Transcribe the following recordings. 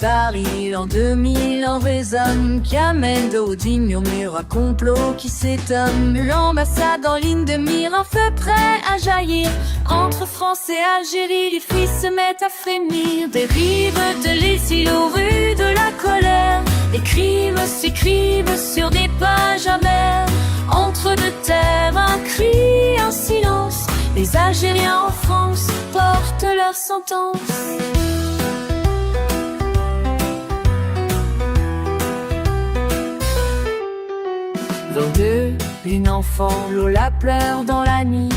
Paris en 2000 en résonne, qui amène d'Audi murmure à complot qui s'étonne. L'ambassade en ligne de mire, un feu prêt à jaillir. Entre France et Algérie, les filles se mettent à frémir. Des rives de l'exil aux rues de la colère, les crimes s'écrivent sur des pages amères. Entre deux terres, un cri, un silence. Les Algériens en France portent leur sentence. 22, une enfant, Lola pleure dans la nuit.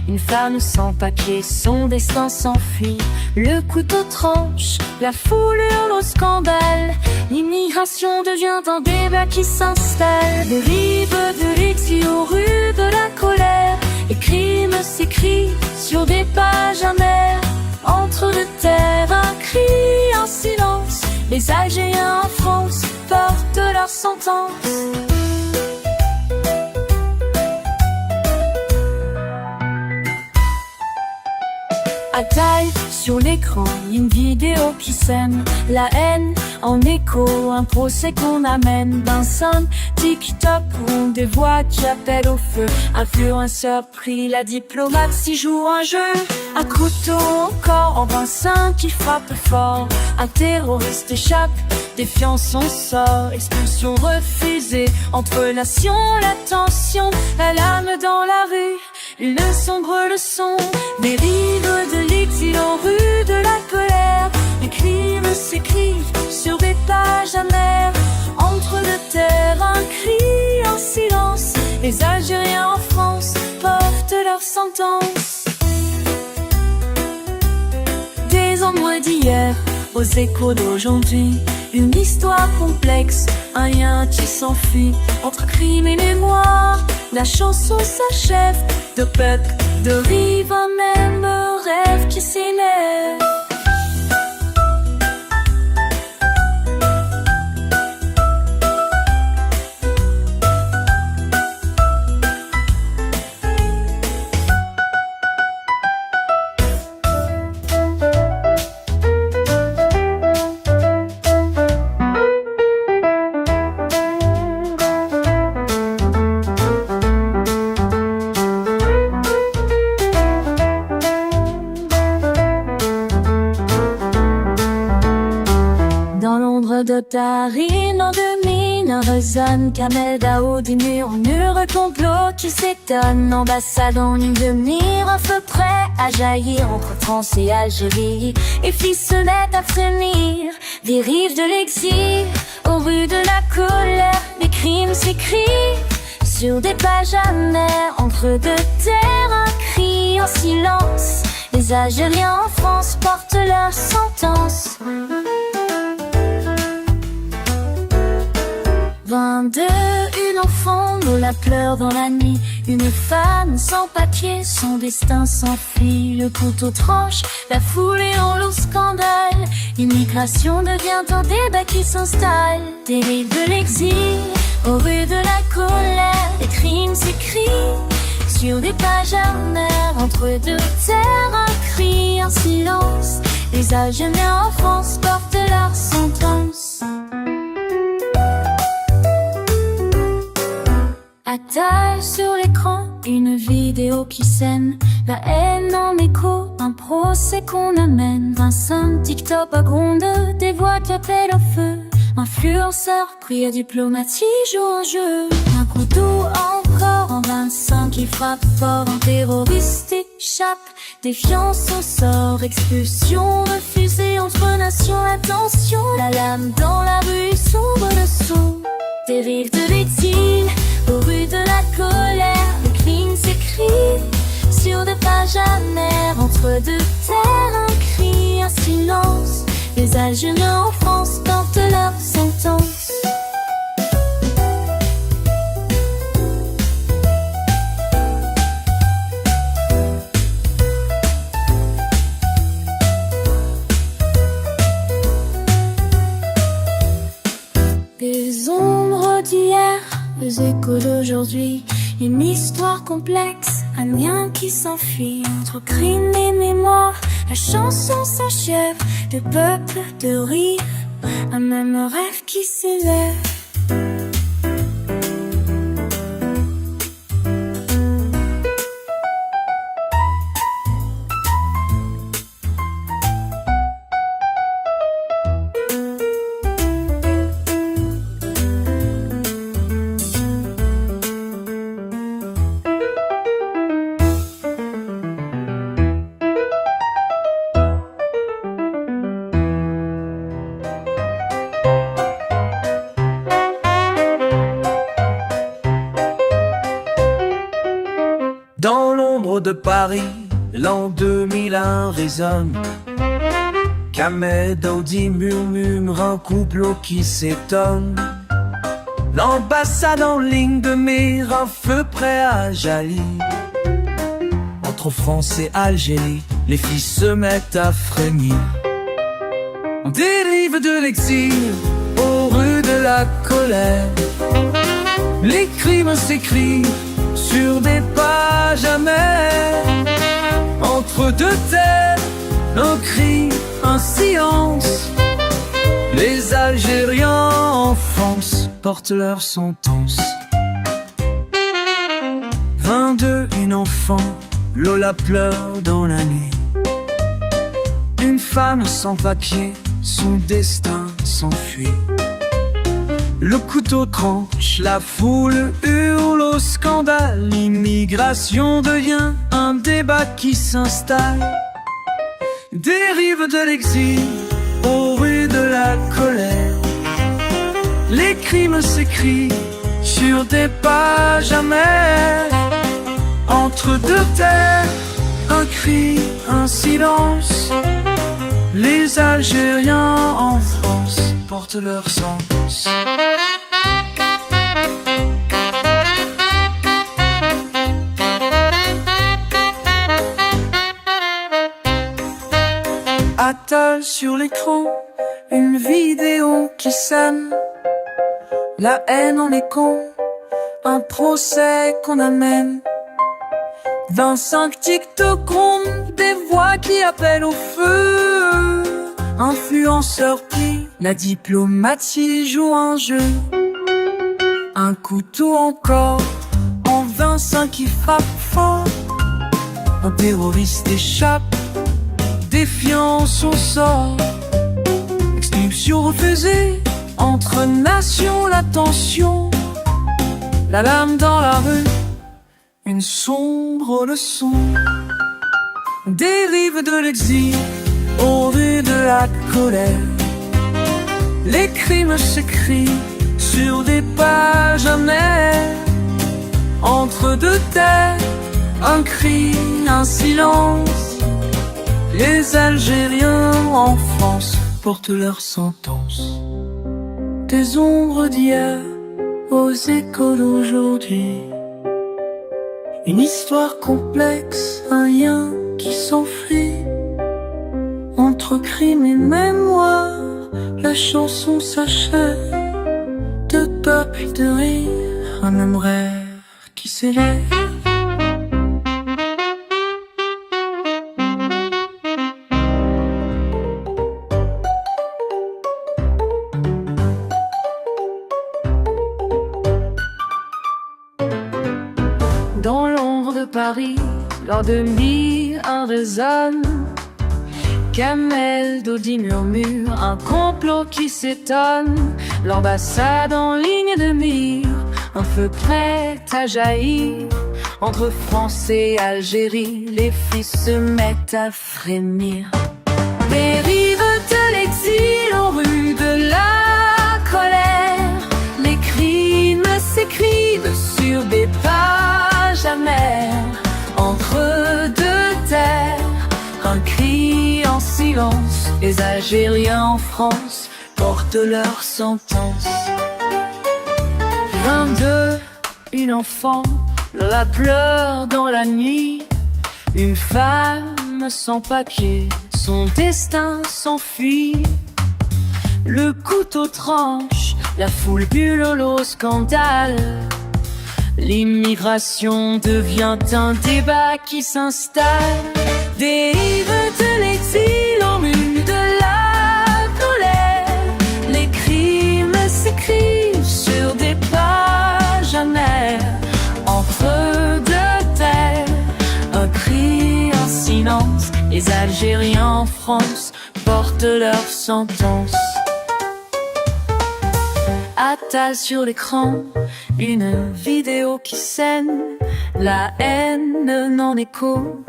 Une femme sans papier, son destin s'enfuit. Le couteau tranche, la foule hurle au scandale. L'immigration devient un débat qui s'installe. Des rives de l'exil aux rues de la colère, les crimes s'écrivent sur des pages amères. Entre deux terres, un cri, un silence. Les Algériens en France portent leur sentence. À taille sur l'écran, une vidéo qui sème la haine en écho, un procès qu'on amène d'un simple TikTok où des voix qui appellent au feu. Influenceur pris, la diplomatie joue un jeu. Un couteau encore en 25 qui frappe fort. Un terroriste échappe, défiant son sort. Expulsion refusée, entre nations la tension. La lame dans la rue, une sombre leçon. Des rives de l'exil en rue de la colère, les crimes s'écrivent sur des pages amères. Entre deux terres, un cri, un silence. Les Algériens en France portent leur sentence. Des ennuis d'hier aux échos d'aujourd'hui, une histoire complexe, un lien qui s'enfuit entre crime et mémoire. La chanson s'achève, de peuple, de rive, un même rêve qui s'élève. De Paris en 2000, un résonne, Kamel Daoud, une murmure complot qui s'étonne. Ambassade en ligne de mire, un feu prêt à jaillir. Entre France et Algérie, les filles se mettent à frémir. Des rives de l'exil aux rues de la colère, les crimes s'écrivent sur des pages amères. Entre deux terres, un cri, un silence. Les Algériens en France portent leur sentence. 22, une enfant, Lola pleure dans la nuit. Une femme sans papier, son destin s'enfuit. Le couteau tranche, la foule hurle au scandale. L'immigration devient un débat qui s'installe. Des rives de l'exil aux rues de la colère, les crimes s'écrivent sur des pages amères. Entre deux terres, un cri, un silence. Les Algériens en France portent leur sentence. À taille sur l'écran, une vidéo qui sème la haine en écho, un procès qu'on amène. 25 TikTok à gronde, des voix qui appellent au feu. Influenceur pris à diplomatie joue un jeu. Un couteau encore en 25 qui frappe fort. Un terroriste échappe, défiant son sort. Expulsion refusée entre nations, attention. La lame dans la rue, sombre dessous. Des rives de l'exil aux rues de la colère, le crime s'écrit sur des pages amères. Entre deux terres, un cri, un silence. Les Algériens en France portent leur sentence. Des ombres d'hier, les échos d'aujourd'hui, une histoire complexe, un lien qui s'enfuit entre crime et mémoire. La chanson s'achève, de peuple, de rire, un même rêve qui s'élève. Dans l'ombre de Paris, l'an 2001 résonne. Qu'Ahmed Audi murmure un couple qui s'étonne. L'ambassade en ligne de mire, un feu prêt à jaillir. Entre France et Algérie, les filles se mettent à frémir. On dérive de l'exil aux rues de la colère. Les crimes s'écrivent sur des pages amères. Entre deux terres, un cri, un silence. Les Algériens en France portent leur sentence. 22, une enfant, Lola pleure dans la nuit. Une femme sans papier, son destin s'enfuit. Le couteau tranche, la foule hurle au scandale. L'immigration devient un débat qui s'installe. Dérive de l'exil aux rues de la colère. Les crimes s'écrivent sur des pages amères. Entre deux terres, un cri, un silence. Les Algériens en France portent leur sens. Attal sur l'écran, une vidéo qui sème. La haine en écho, un procès qu'on amène. 25 TikTok compte des voix qui appellent au feu. Influenceur qui, la diplomatie joue un jeu. Un couteau encore, en 25 qui frappe fort. Un terroriste échappe, défiant son sort. Expulsion refusée, entre nations la tension. La lame dans la rue, une sombre leçon. Dérive de l'exil aux rues de la colère. Les crimes s'écrivent sur des pages amères. Entre deux terres, un cri, un silence. Les Algériens en France portent leur sentence. Des ombres d'hier aux échos d'aujourd'hui. Une histoire complexe, un lien qui s'enfuit. Entre crime et mémoire, la chanson s'achève. De peuple de rire, un même rêve qui s'élève. Dans l'ombre de Paris, lors de mire, un résonne. Qu'Ahmed Audi murmure, un complot qui s'étonne. L'ambassade en ligne de mire, un feu prêt à jaillir. Entre France et Algérie, les filles se mettent à frémir. Dérive de l'exil aux rues de la colère. Les crimes s'écrivent sur des pages amères. Entre deux terres, un cri en silence. Les Algériens en France portent leur sentence. 22, une enfant, la pleure dans la nuit. Une femme sans papier, son destin s'enfuit. Le couteau tranche, la foule hurle au scandale. L'immigration devient un débat qui s'installe. Dérive de l'exil en mue de la colère. Les Algériens en France portent leur sentence. Attal sur l'écran, une vidéo qui saigne, la haine n'en écho,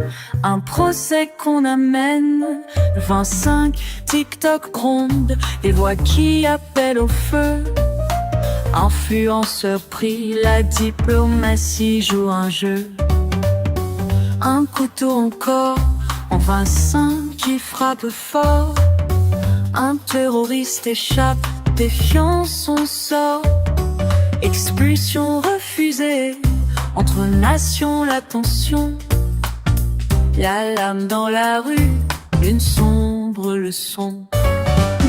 un procès qu'on amène. 25 TikTok gronde, des voix qui appellent au feu. Influenceur pris, la diplomatie joue un jeu. Un couteau encore, en 25 qui frappe fort. Un terroriste échappe, défiant son sort. Expulsion refusée, entre nations la tension. La lame dans la rue, une sombre leçon.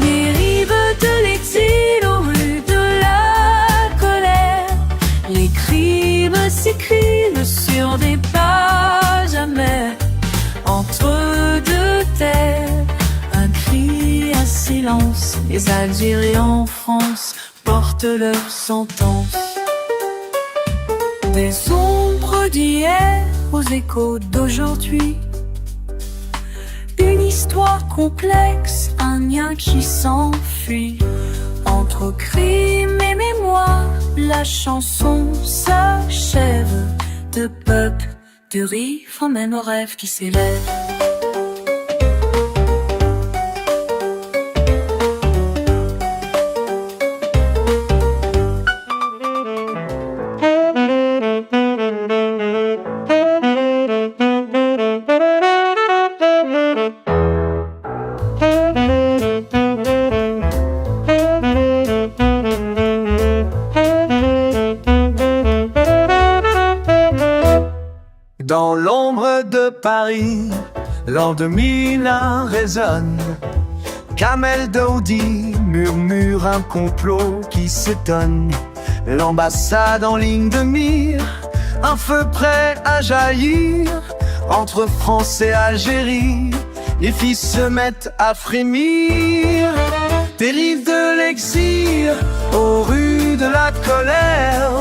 Dérive de l'exil aux rues de la colère. Les crimes s'écrivent sur des pages amères. Entre deux terres, un cri, un silence. Les Algériens en France portent leur sentence. Des ombres d'hier aux échos d'aujourd'hui. Une histoire complexe, un lien qui s'enfuit. Entre crime et mémoire, la chanson s'achève. De peuple, de rire, même au rêve qui s'élève. Dans l'ombre de Paris, l'an 2001 résonne. Kamel Daoudi murmure un complot qui s'étonne. L'ambassade en ligne de mire, un feu prêt à jaillir. Entre France et Algérie, les filles se mettent à frémir. Dérive de l'exil aux rues de la colère.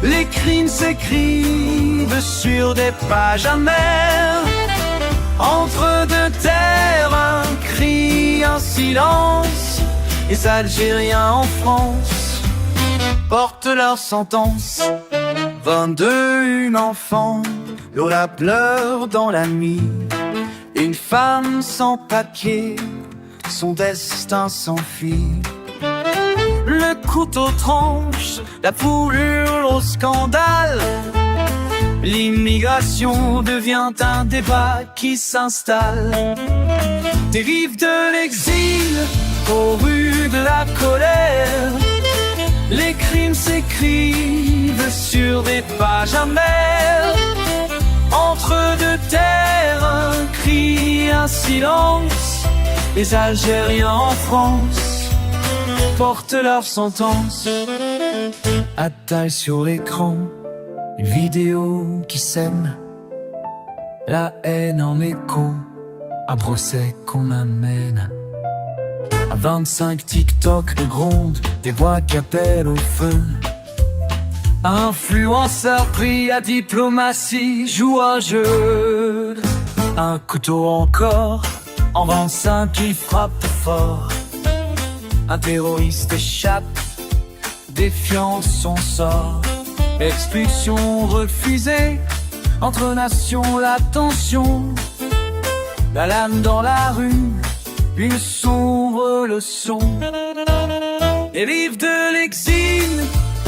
Les crimes s'écrivent sur des pages amères. Entre deux terres, un cri, un silence. Les Algériens en France portent leur sentence. 22, une enfant, Lola pleure dans la nuit. Une femme sans papier, son destin s'enfuit. Le couteau tranche, la foule hurle au scandale. L'immigration devient un débat qui s'installe. Dérive de l'exil aux rues de la colère. Les crimes s'écrivent sur des pages amères. Entre deux terres, un cri, un silence. Les Algériens en France portent leur sentence. Attal sur l'écran, une vidéo qui sème. La haine en écho, un procès qu'on amène. À 25 TikTok gronde, des voix qui appellent au feu. Influenceur pris, à diplomatie joue un jeu. Un couteau encore, en 25 qui frappe fort. Un terroriste échappe, défiant son sort. Expulsion refusée, entre nations la tension. La lame dans la rue, une sombre leçon. Dérive de l'exil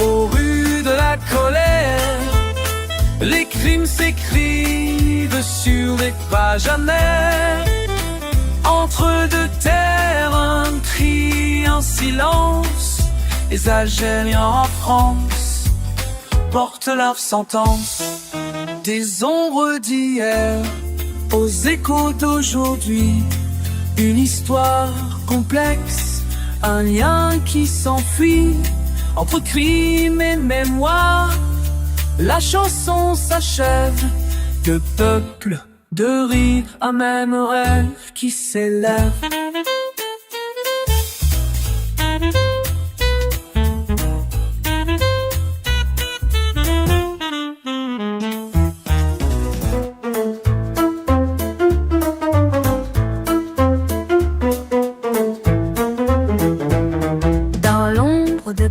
aux rues de la colère. Les crimes s'écrivent sur des pages amères. Entre deux terres, un cri, un silence. Les Algériens en France portent leur sentence. Des ombres d'hier aux échos d'aujourd'hui. Une histoire complexe, un lien qui s'enfuit. Entre crime et mémoire, la chanson s'achève. De peuple, de rire, un même rêve qui s'élève.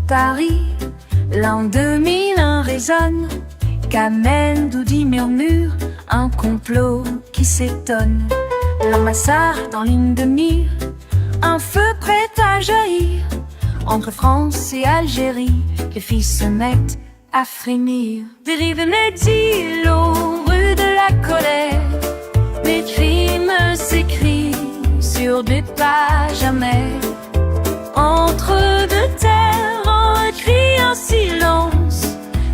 Paris, l'an 2001 résonne, qu'amène Doudi murmure, un complot qui s'étonne. L'ambassade en ligne de mire, un feu prêt à jaillir. Entre France et Algérie, les filles se mettent à frémir. Dérive l'exil aux rues de la colère, les crimes s'écrivent sur des pages amères. Entre deux terres, un cri en silence,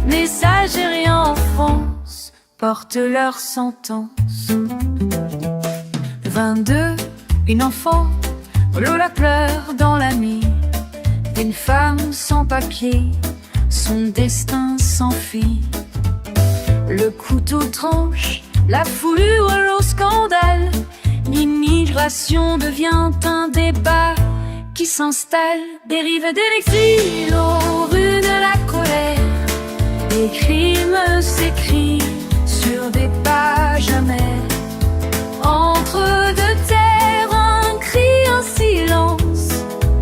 les Algériens en France portent leur sentence. Le 22, une enfant, Lola pleure dans la nuit. Une femme sans papier, son destin s'enfuit. Le couteau tranche, la foulure au scandale. L'immigration devient un débat qui s'installe. Dérive de l'exil aux rues de la colère, les crimes s'écrivent sur des pages amères. Entre deux terres, un cri en silence,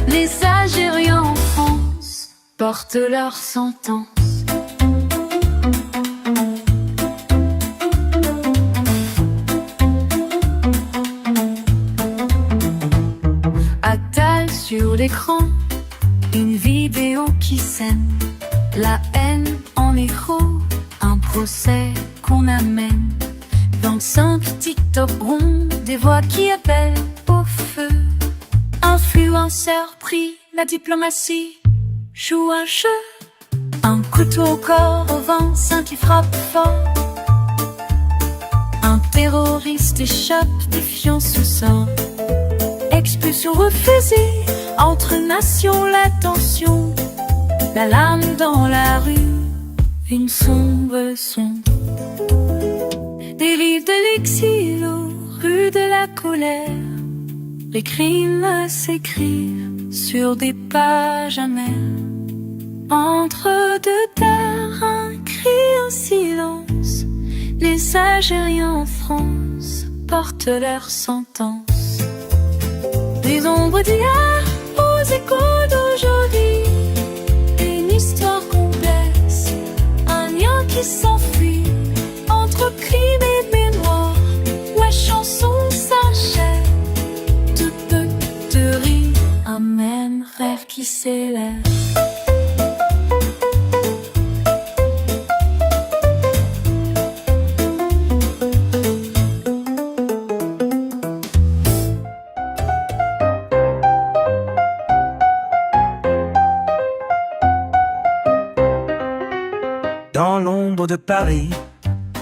les Algériens en France portent leur sentence. Attal sur l'écran, une vidéo qui sème la haine en écho, un procès qu'on amène. 25 TikTok ronds, des voix qui appellent au feu. Influenceur pris, la diplomatie joue un jeu. Un couteau au corps, au 25 qui frappe fort. Un terroriste échappe, défiant sous sort. Expulsion refusée, entre nations la tension. La lame dans la rue, une sombre son. Dérive de l'exil aux rues de la colère, les crimes s'écrivent sur des pages amères. Entre deux terres, un cri en silence, les Algériens en France portent leur sentence. Des ombres d'hier aux échos d'aujourd'hui, une histoire complexe, un lien qui s'enfuit entre crime et mémoire. La chanson s'achève, toute de rire, un même rêve qui s'élève. Dans l'ombre de Paris,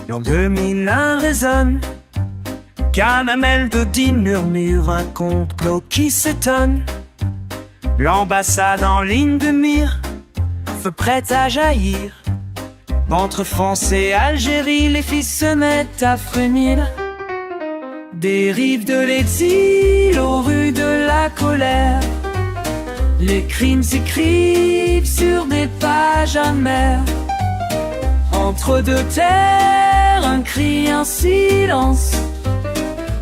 l'an 2001 résonne, qu'Amel Doudi murmure, un complot qui s'étonne. L'ambassade en ligne de mire, feu prêt à jaillir. Entre France et Algérie, les filles se mettent à frémir. Dérive de l'exil aux rues de la colère, les crimes s'écrivent sur des pages amères. Entre deux terres, un cri en silence,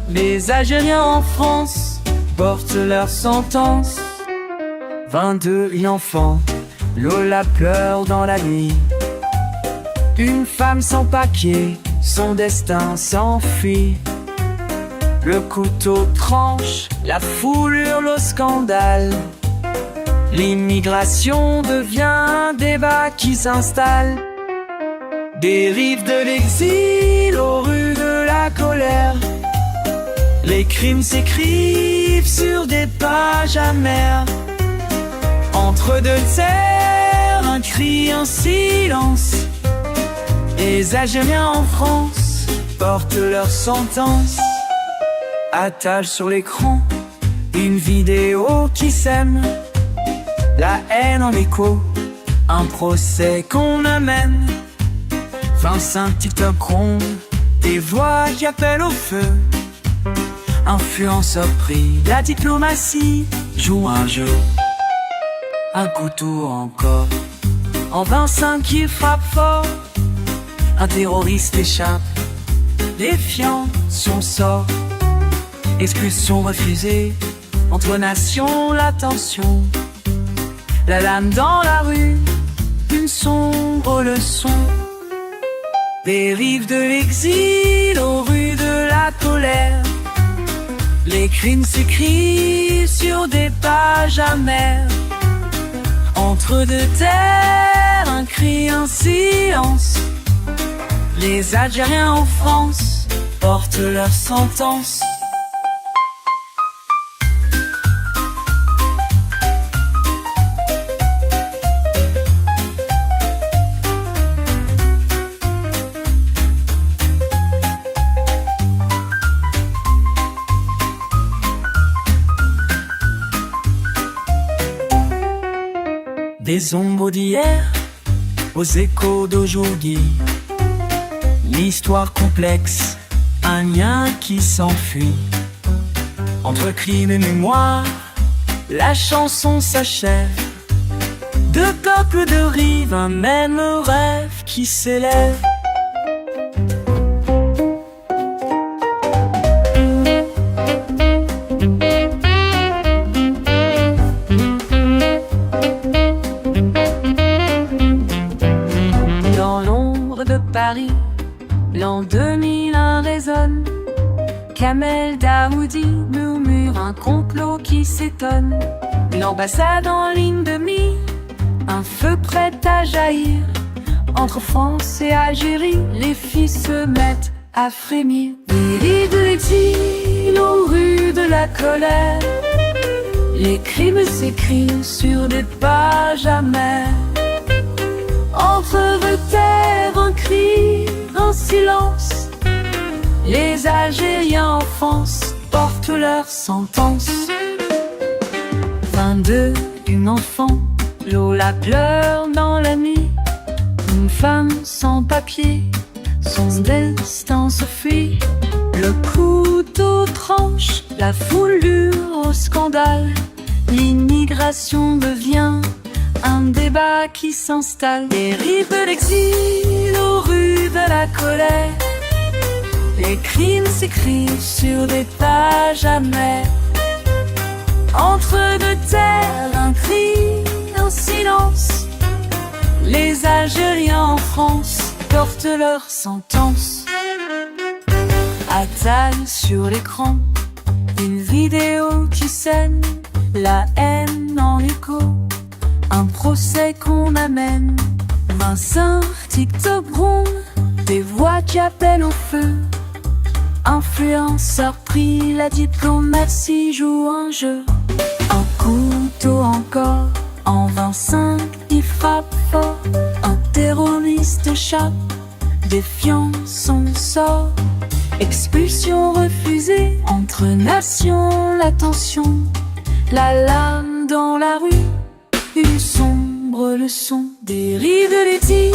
les Algériens en France portent leur sentence. 22, une enfant, Lola pleure dans la nuit. Une femme sans papier, son destin s'enfuit. Le couteau tranche, la foule hurle au scandale. L'immigration devient un débat qui s'installe. Dérive de l'exil aux rues de la colère, les crimes s'écrivent sur des pages amères. Entre deux terres, un cri en silence, les Algériens en France portent leur sentence. Attal sur l'écran, une vidéo qui sème la haine en écho, un procès qu'on amène. 25 TikTok ronds, des voix qui appellent au feu. Influenceur pris, la diplomatie joue un jeu. Un couteau encore, en 25 qui frappe fort. Un terroriste échappe, défiant son sort. Expulsion refusée, entre nations la tension. la lame dans la rue, une sombre leçon. Des rives de l'exil aux rues de la colère, les crimes s'écrivent sur des pages amères. Entre deux terres, un cri, un silence. Les Algériens en France portent leur sentence. Des ombres d'hier aux échos d'aujourd'hui, l'histoire complexe, un lien qui s'enfuit. Entre crime et mémoire, la chanson s'achève. Deux peuples, deux rives, un même rêve qui s'élève. Paris, l'an 2001 résonne. Kamel Daoudi murmure un complot qui s'étonne. L'ambassade en ligne de mire, un feu prêt à jaillir. Entre France et Algérie, les filles se mettent à frémir. Des rives de l'exil aux rues de la colère, les crimes s'écrivent sur des pages amères. Entre deux terres, un cri, un silence. Les Algériens en France portent leur sentence. 22, une enfant, Lola pleure dans la nuit. Une femme sans papier, son destin se fuit. Le couteau tranche, la foulure au scandale. L'immigration devient un débat qui s'installe. Des rives de l'exil aux rues de la colère, les crimes s'écrivent sur des pages amères. Entre deux terres, un cri, un silence. Les Algériens en France portent leur sentence. Attal sur l'écran, une vidéo qui sème la haine en écho. Un procès qu'on amène, Vincent, TikTok gronde, des voix qui appellent au feu. Influenceur pris, la diplomatie joue un jeu. Un couteau encore, en 25, il frappe fort. Un terroriste échappe, défiant son sort. Expulsion refusée, entre nations la tension. La lame dans la rue, une sombre leçon. Des rives de l'exil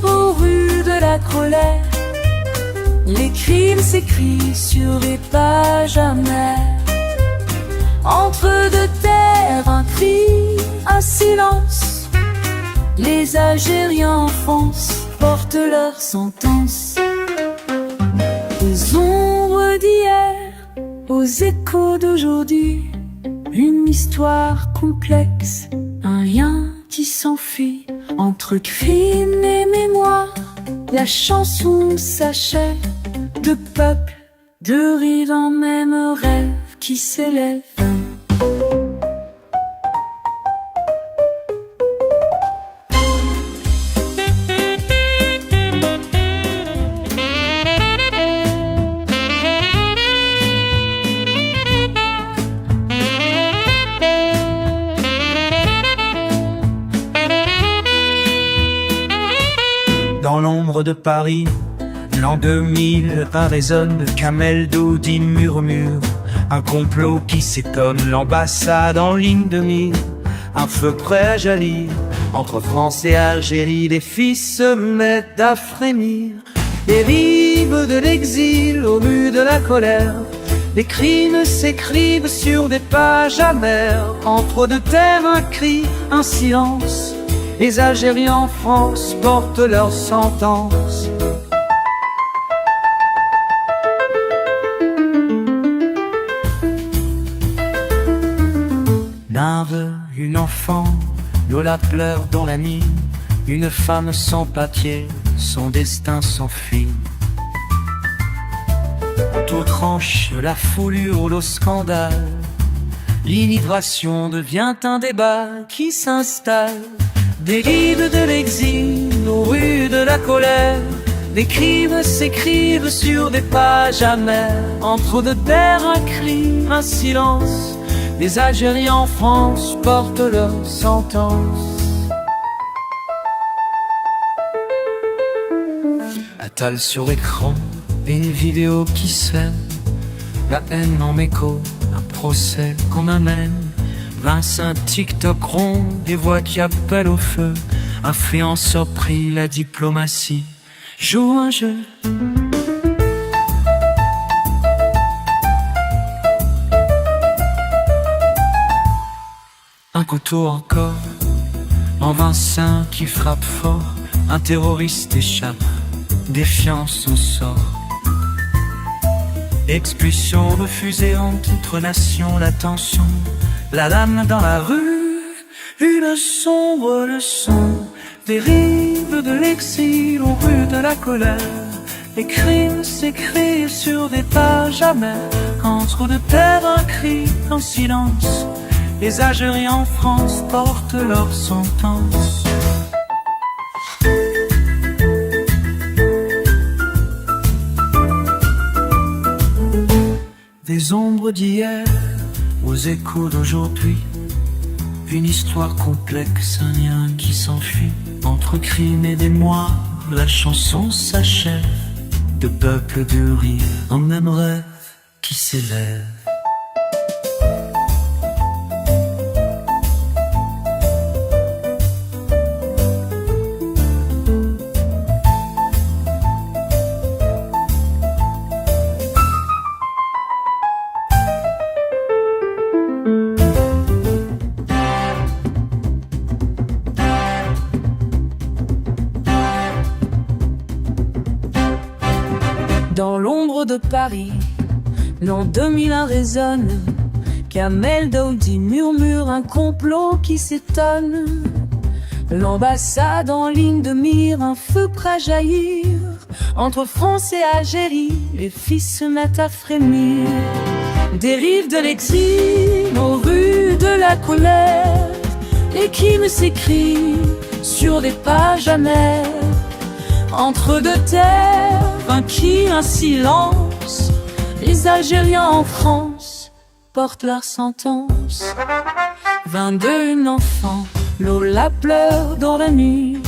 aux rues de la colère, les crimes s'écrivent sur des pages amères. Entre deux terres, un cri, un silence. Les Algériens en France portent leur sentence. Aux ombres d'hier, aux échos d'aujourd'hui, une histoire complexe, un lien qui s'enfuit. Entre crime et mémoire, la chanson s'achève. Deux peuples, deux rives, un même rêve qui s'élève. Dans l'ombre de Paris, l'an 2000 résonne. Kamel Daoudi murmure un complot qui s'étonne. L'ambassade en ligne de mire, un feu prêt à jaillir. Entre France et Algérie, les filles se mettent à frémir. Les rives de l'exil aux rues de la colère, les crimes s'écrivent sur des pages amères. Entre deux terres, un cri, un silence. Les Algériens en France portent leur sentence. Nave, une enfant, Lola pleure dans la nuit, une femme sans papier, son destin s'enfuit. Tout tranche la foulure, le scandale. L'immigration devient un débat qui s'installe. Des rives de l'exil aux rues de la colère, des crimes s'écrivent sur des pages amères. Entre deux terres, un cri, un silence. Les Algériens en France portent leur sentence. Attal sur écran, une vidéo qui sème la haine en écho, un procès qu'on amène. Vincent TikTok rond, des voix qui appellent au feu. Influenceur pris, la diplomatie joue un jeu. Un couteau encore, en Vincent qui frappe fort. Un terroriste échappe, défiant son sort. Expulsion refusée en toute nation, la tension. La lame dans la rue, une sombre leçon. Des rives de l'exil aux rues de la colère, les crimes s'écrivent sur des pages amères. Entre deux terres, un cri, un silence. Les Algériens en France portent leur sentence. Des ombres d'hier aux échos d'aujourd'hui, une histoire complexe, un lien qui s'enfuit. Entre crimes et d'émoi, la chanson s'achève. De peuples de rire, un même rêve qui s'élève. Dans l'ombre de Paris, l'an 2001 résonne. Kamel Daoudi murmure un complot qui s'étonne. L'ambassade en ligne de mire, un feu prêt à jaillir. Entre France et Algérie, les fils se mettent à frémir. Des rives de l'exil aux rues de la colère, les crimes s'écrivent sur des pages amères. Entre deux terres, un cri, un silence. Les Algériens en France portent leur sentence. 22 enfants, Lola pleure dans la nuit.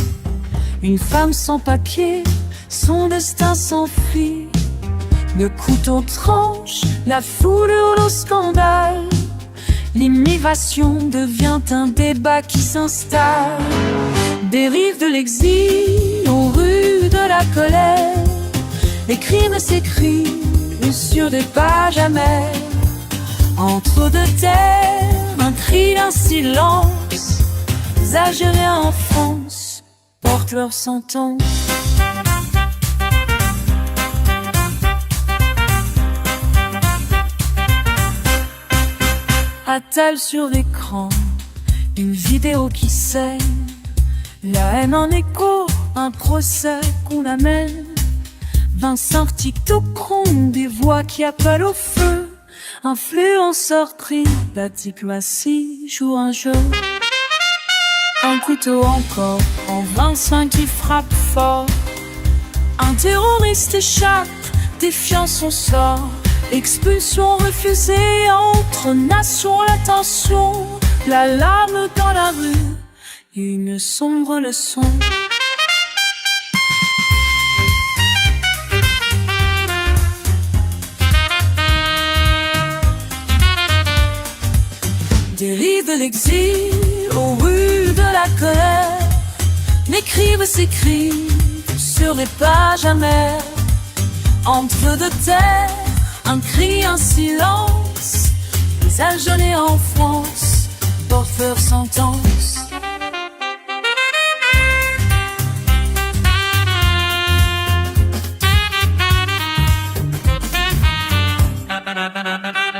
Une femme sans papier, son destin s'enfuit. Le couteau tranche, la foule au scandale. L'immigration devient un débat qui s'installe. Des rives de l'exil aux rues de la colère, les crimes s'écrivent sur des pages amères. Entre deux terres, un cri, un silence. Les Algériens en France portent leur sentence. Attal sur l'écran, une vidéo qui saigne. La haine en écho, un procès qu'on amène. Vincent TikTok rond, des voix qui appellent au feu. Influenceur pris, la diplomatie joue un jeu. Un couteau encore, en Vincent qui frappe fort. Un terroriste échappe, défiant son sort. Expulsion refusée entre nations, la tension. La lame dans la rue, une sombre leçon. Des rives de l'exil aux rues de la colère, les crimes s'écrivent sur les pages amères. Entre deux terres, un cri, un silence. Les Algériens en France portent leur sentence.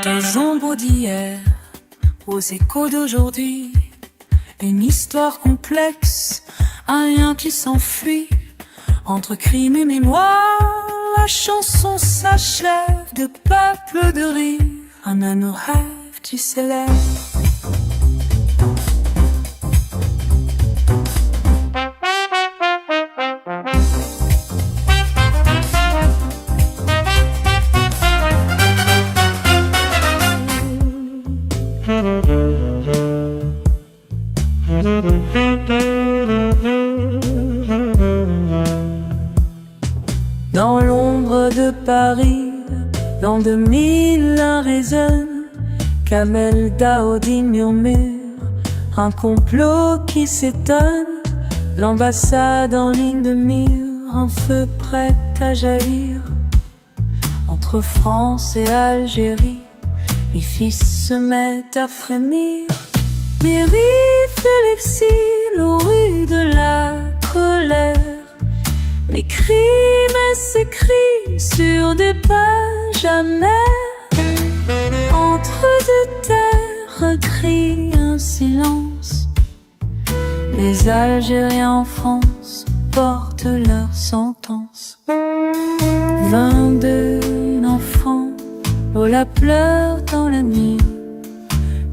Des ombres d'hier aux échos d'aujourd'hui, une histoire histoire complexe, un lien qui s'enfuit entre crime et mémoire. La chanson s'achève de peuples de rire, un anneau rêve qui s'élève. Dans l'ombre de Paris, l'an 2001 résonne, Kamel Daoudi murmure, un complot qui s'étonne, l'ambassade en ligne de mire, un feu prêt à jaillir. Entre France et Algérie, les fils se mettent à frémir, dérive de l'exil aux rues de la colère. Les crimes s'écrient sur des pages amères. Entre deux terres, un cri, un silence. Les Algériens en France portent leur sentence. 22 enfants, Lola pleure dans la nuit.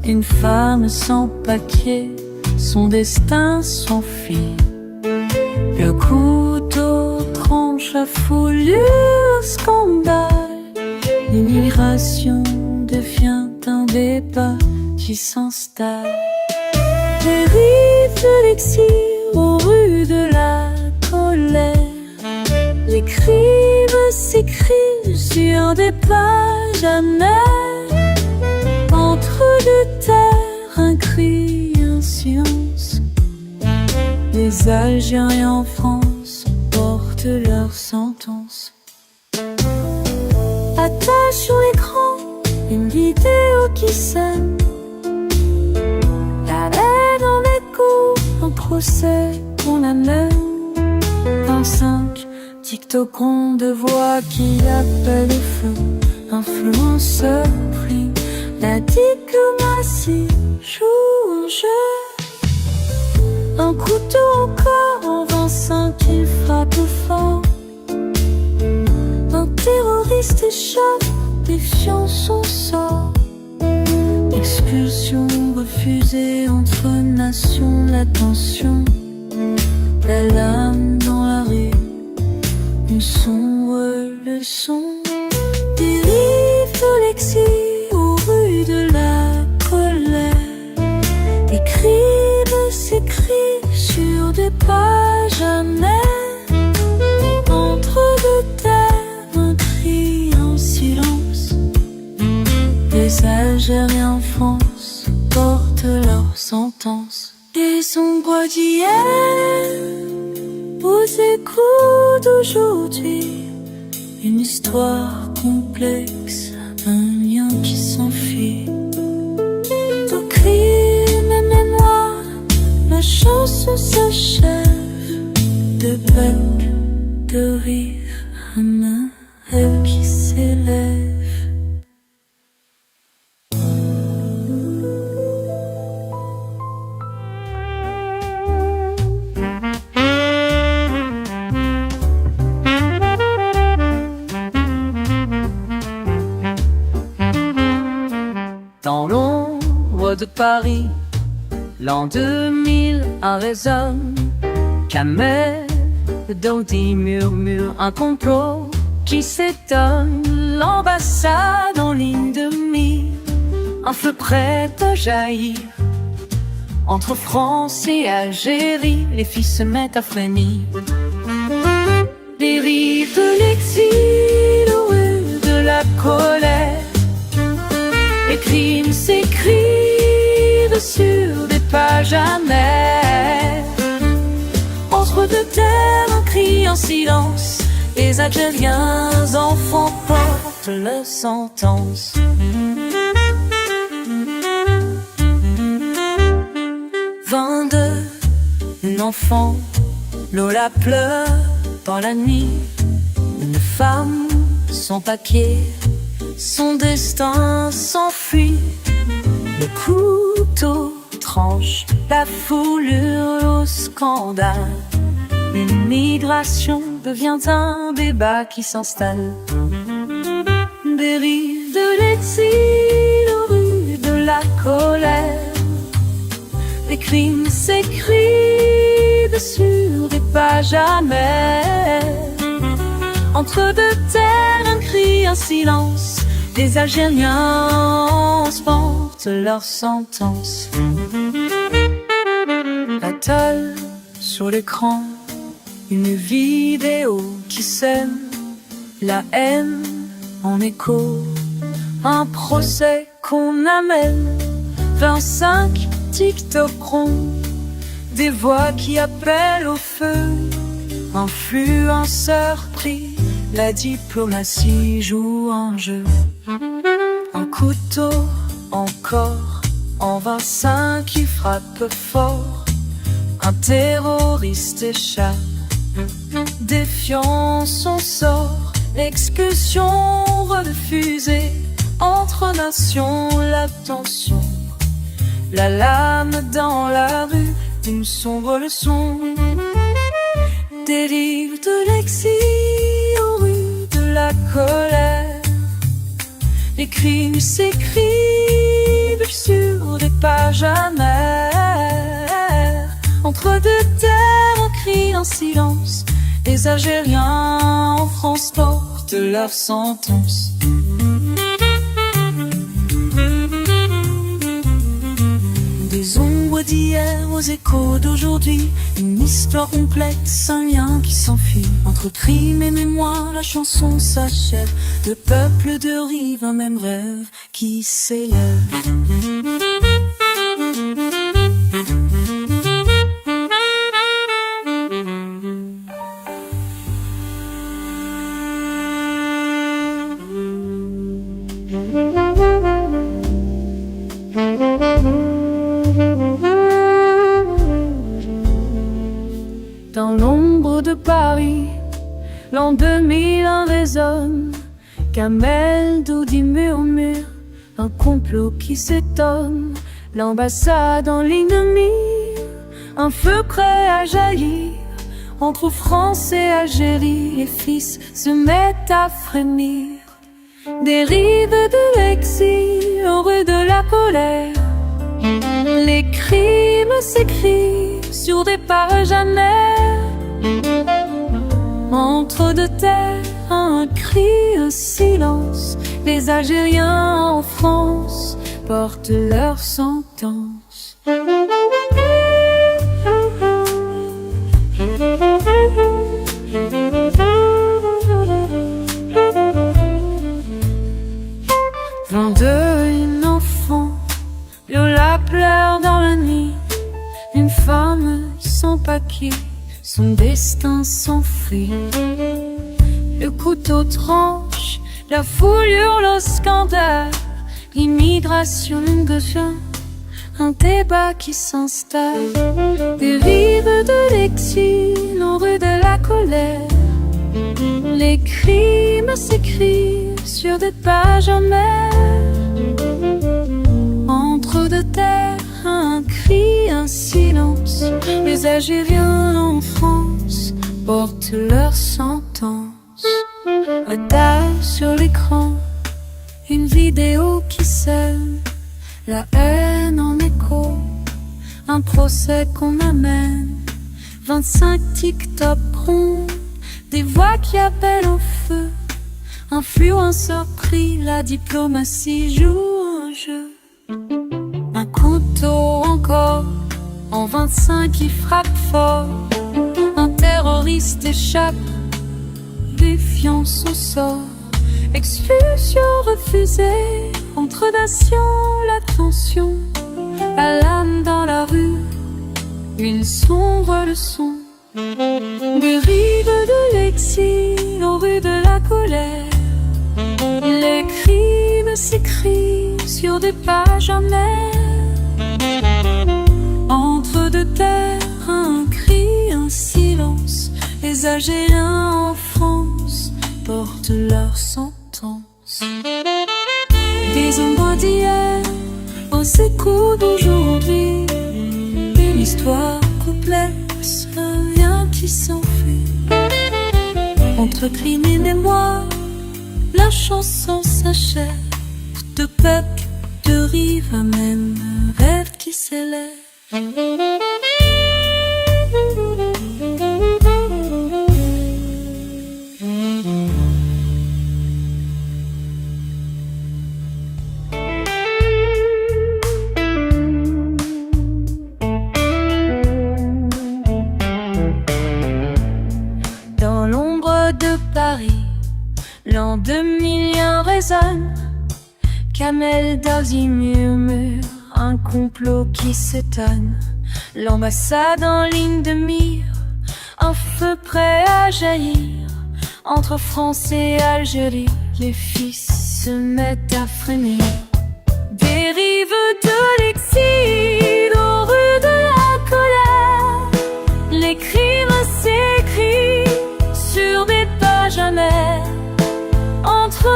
Une femme sans papier, son destin s'enfuit. Le couteau tranche à foulure, scandale. L'immigration devient un débat qui s'installe. Dérive de l'exil aux rues de la colère. Les crimes s'écrivent sur des pages amères. Entre deux terres, un cri, un silence. Les Algériens en France portent leur sentence. Attache au écran une vidéo qui sonne. La haine en écho, un procès qu'on amène. 25 TikTokons de voix qui appellent le feu. Influenceur pris, la diplomatie joue un jeu. Un couteau encore en 25 qui frappe fort. Un terroriste échappe, défiant son sort. Expulsion refusée entre nations, la tension. La lame dans la rue, une sombre leçon. Dérive de l'exil aux rues de la colère. Les crimes s'écrivent sur des pages amères. Entre deux terres, un cri en silence. Les Algériens en France portent leur sentence. Des ombres d'hier, aux échos d'aujourd'hui. Une histoire complexe, un lien qui s'enfuit. Tout crime et mémoire, la chanson s'achève. De peuples, de rire, un rêve qui s'élève. Dans l'ombre de Paris, l'an 2001 résonne. Kamel Daoudi murmure un complot qui s'étonne. L'ambassade en ligne de mire, un feu prêt à jaillir. Entre France et Algérie, les filles se mettent à frémir. Dérive de l'exil aux rues de la colère. Les crimes s'écrivent sur des pages amères. Entre deux terres, un cri en silence. Les Algériens enfants portent leur sentence. Un enfant, Lola pleure dans la nuit. Une femme sans papier, son destin s'enfuit. Le couteau tranche, la foule hurle au scandale. L'immigration devient un débat qui s'installe. Des rives de l'exil aux rues de la colère, les crimes s'écrivent sur des pages amères. Entre deux terres, un cri, un silence. Les Algériens portent leur sentence. La toile sur l'écran, une vidéo qui sème la haine en écho. Un procès qu'on amène, 25 TikTokerons, des voix qui appellent au feu. Influenceurs pris, la diplomatie joue un jeu. Un couteau encore, en 25 qui frappe fort. Un terroriste échappe, défiant son sort. L'expulsion refusée, entre nations la tension. La lame dans la rue, une sombre leçon. Des rives de l'exil aux rues de la colère, les crimes s'écrivent sur des pages amères. Entre deux terres, un cri, un silence. Les Algériens en France portent leur sentence. Des ombres d'hier aux échos d'aujourd'hui, une histoire complexe, un lien qui s'enfuit. Entre crime et mémoire, la chanson s'achève. De peuples, de rives, un même rêve qui s'élève. Dans l'ombre de Paris, l'an 2001 résonne. Kamel Daoudi murmure, un complot qui s'étonne. L'ambassade en ligne de mire, un feu prêt à jaillir. Entre France et Algérie, les fils se mettent à frémir. Des rives de l'exil aux rues de la colère, les crimes s'écrivent sur des pages amères. Entre deux terres, un cri, un silence. Les Algériens en France portent leur sentence. Un enfant, Lola pleure dans la nuit. Une femme sans papier, son destin s'enfuit. Le couteau tranche, la foule hurle au scandale. L'immigration devient un débat qui s'installe. Des rives de l'exil aux rues de la colère, les crimes s'écrivent sur des pages amères. Entre deux terres, un cri, un silence. Les Algériens en France portent leur sentence. Un dalle sur l'écran, une vidéo qui sème la haine en écho. Un procès qu'on amène, 25 TikTokerons, des voix qui appellent au feu. Influenceurs pris, la diplomatie joue un jeu. Un couteau encore, en 25 qui frappe fort. Un terroriste échappe, défiant son sort. Expulsion refusée, entre nations la tension. La lame dans la rue, une sombre leçon. Des rives de l'exil aux rues de la colère, les crimes s'écrivent sur des pages amères. Entre deux terres, un cri, un silence. Les Algériens en France portent leur sentence. Des ombres d'hier aux échos d'aujourd'hui, complexe, rien qui s'enfuit. Entre crime et mémoire, la chanson s'achève. De peuple, de rive, même rêve qui s'élève. Dans l'ombre de Paris, l'an 2001 résonne. Kamel Daoudi murmure un complot qui s'étonne. L'ambassade en ligne de mire, un feu prêt à jaillir. Entre France et Algérie, les fils se mettent à frémir. Dérive de l'exil aux rues de la colère. Les crimes s'écrivent sur des pages amères. Entre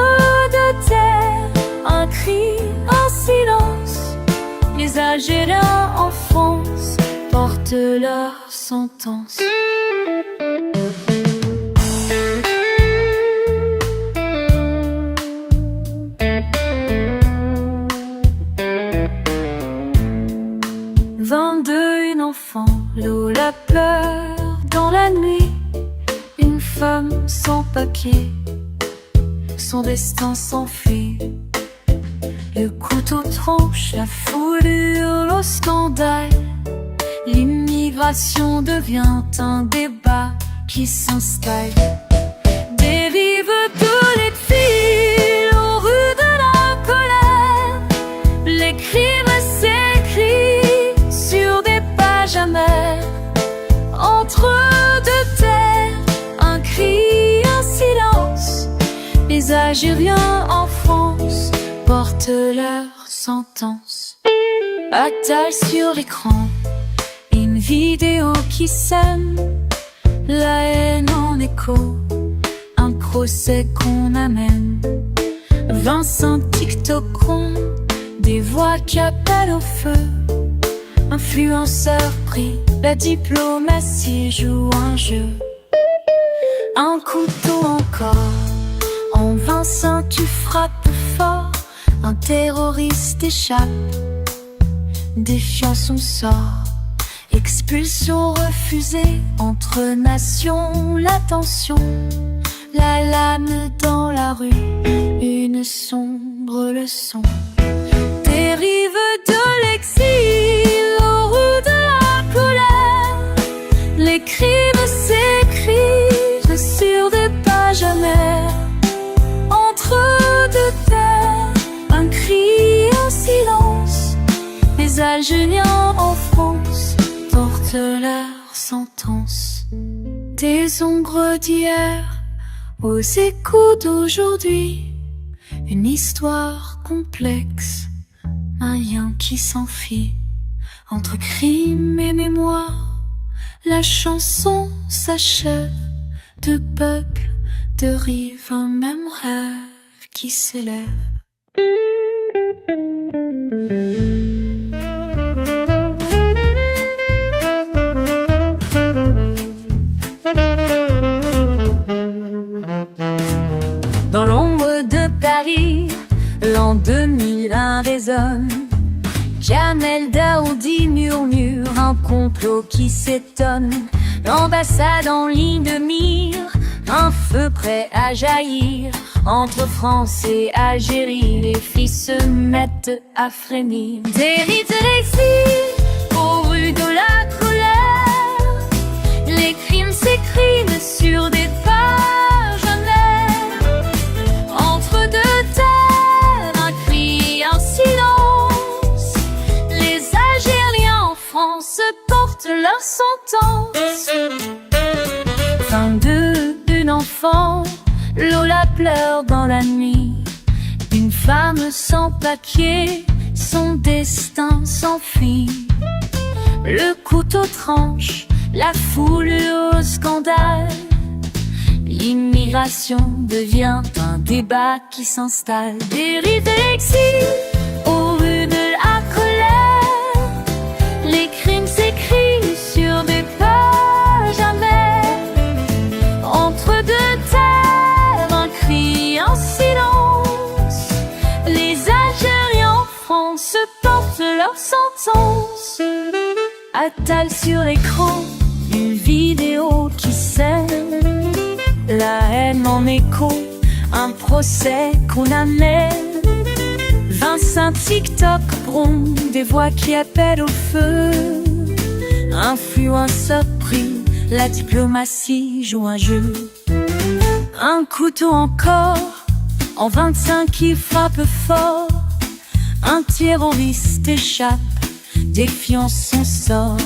deux terres, un cri, un silence. Les Algériens en France portent leur sentence. Une enfant, Lola pleure dans la nuit. Une femme sans papier, son destin s'enfuit. Le couteau tranche, la foulure, le scandale. L'immigration devient un débat qui s'installe. Dérive de l'exil aux rues de la colère. Les crimes s'écrivent sur des pages amères. Entre deux terres, un cri, un silence. Les Algériens en France portent leur sentence. Attal sur l'écran, une vidéo qui sème la haine en écho, un procès qu'on amène. Vincent TikTok compte des voix qui appellent au feu. Influenceur pris, la diplomatie joue un jeu. Un couteau encore, en Vincent tu frappes fort. Un terroriste échappe, défiant son sort. Expulsion refusée, entre nations la tension. La lame dans la rue, une sombre leçon. Dérive de l'exil aux rues de la colère. Les crimes s'écrivent sur des pages amères. Entre deux terres, un cri, un silence. Les Algériens en France portent leur sentence. Des ombres d'hier aux échos d'aujourd'hui. Une histoire complexe, un lien qui s'enfuit. Entre crime et mémoire, la chanson s'achève. De peuple, de rive, un même rêve qui s'élève. Dans l'ombre de Paris, l'an 2001 résonne. Kamel Daoudi murmure un complot qui s'étonne. L'ambassade en ligne de mire, un feu prêt à jaillir. Entre France et Algérie, les filles se mettent à frémir. Dérive de l'exil aux rues de la colère. Les crimes s'écrivent sur des pages amères. Entre deux terres, un cri, un silence. Les Algériens en France portent leur sentence. Fin d'une enfant, Lola pleure dans la nuit. Une femme sans papier, son destin s'enfuit. Le couteau tranche, la foule au scandale. L'immigration devient un débat qui s'installe. Dérive de l'exil aux rues de la colère. Les crimes s'écrivent sur des Attal sur l'écran, une vidéo qui sème la haine en écho, un procès qu'on amène. 25 TikTok bronze, des voix qui appellent au feu. Influenceur pris, la diplomatie joue un jeu. Un couteau encore, en 25 qui frappe fort. Un terroriste échappe, défiant son sort.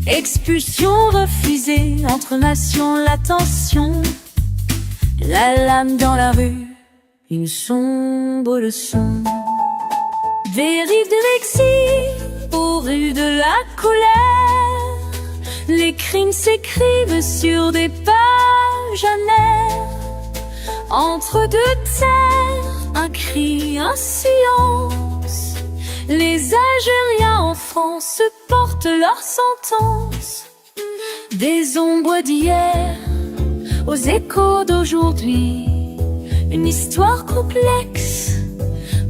Expulsion refusée, entre nations la tension. La lame dans la rue, une sombre leçon. Dérive de l'exil, aux rues de la colère. Les crimes s'écrivent sur des pages amères. Entre deux terres, un cri, un silence. Les Algériens en France portent leur sentence. Des ombres d'hier aux échos d'aujourd'hui. Une histoire complexe,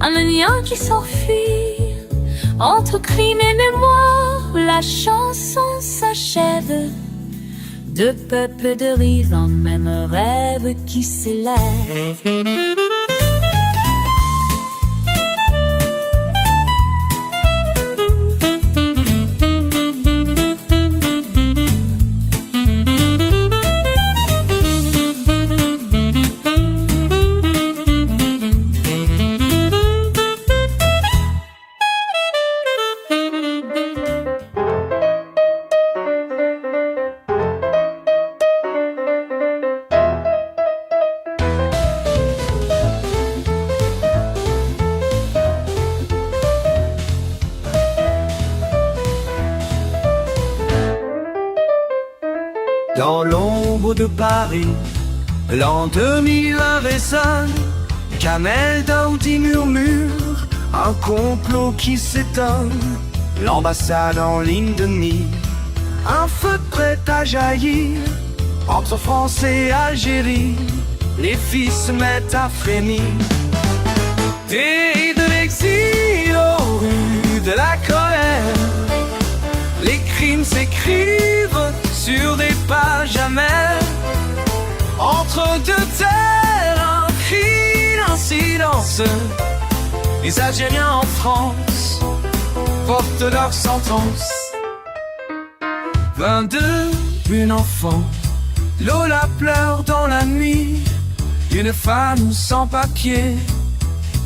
un lien qui s'enfuit. Entre crime et mémoire, la chanson s'achève. Deux peuples de rive, un même rêve qui s'élève. Dans l'ombre de Paris, l'an 2001 résonne. Kamel Daoudi murmure, un complot qui s'étonne. L'ambassade en ligne de mire, un feu prêt à jaillir. Entre France et Algérie, les filles se mettent à frémir. Dérive de l'exil aux rues de la colère. Les crimes s'écrivent sur des pages amères. Entre deux terres, un cri, un silence. Les Algériens en France portent leur sentence. 22, une enfant, Lola pleure dans la nuit. Une femme sans papier,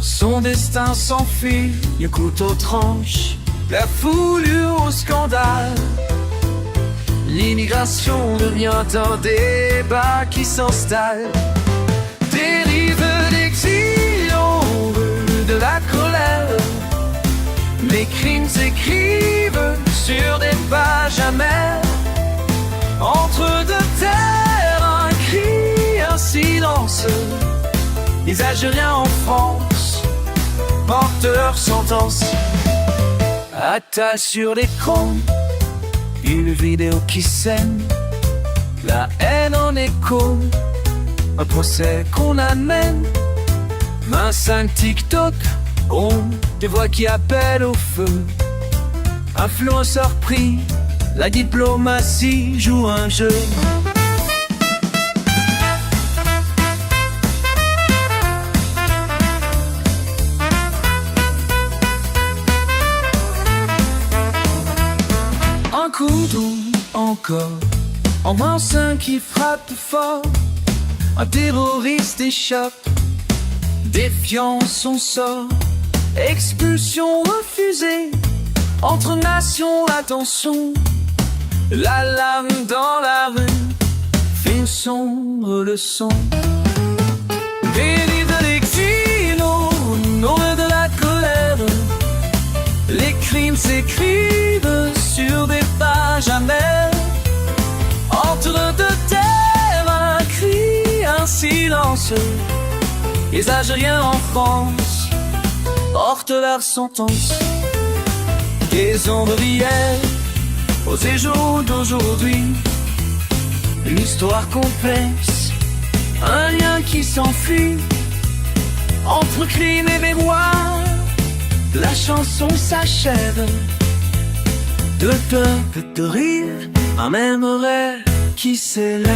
son destin s'enfuit. Le couteau tranche, la foulure au scandale. L'immigration devient un débat qui s'installe. Dérive d'exil aux rues de la colère. Les crimes s'écrivent sur des pages amères. Entre deux terres, un cri, un silence. Les Algériens en France portent leur sentence. Attal sur l'écran, une vidéo qui sème la haine en écho, un procès qu'on amène. 25 TikTok ont des voix qui appellent au feu. Influenceur pris, la diplomatie joue un jeu. Un couteau encore, en 25 qui frappe fort. Un terroriste échappe, défiant son sort. Expulsion refusée, entre nations la tension. La lame dans la rue fait une sombre leçon. Dérive de l'exil au nom de la colère. Les crimes s'écrivent sur des pages amères. Entre deux terres, un cri, un silence. Les Algériens en France portent leur sentence. Des ombres d'hier aux échos d'aujourd'hui. Une histoire complexe, un lien qui s'enfuit. Entre crime et mémoire, la chanson s'achève. de peur que de rire, un même rêve qui s'élève.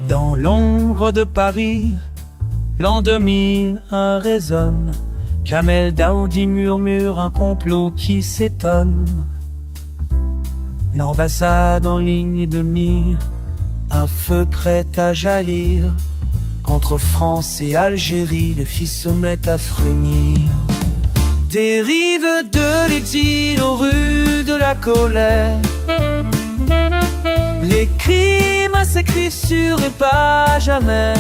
Dans l'ombre de Paris, l'an 2001 résonne. Kamel Daoudi murmure un complot qui s'étonne. L'ambassade en ligne de mire, un feu prêt à jaillir. Entre France et Algérie, les filles se mettent à frémir. Dérive de l'exil aux rues de la colère. Les crimes s'écrivent sur les pages amères.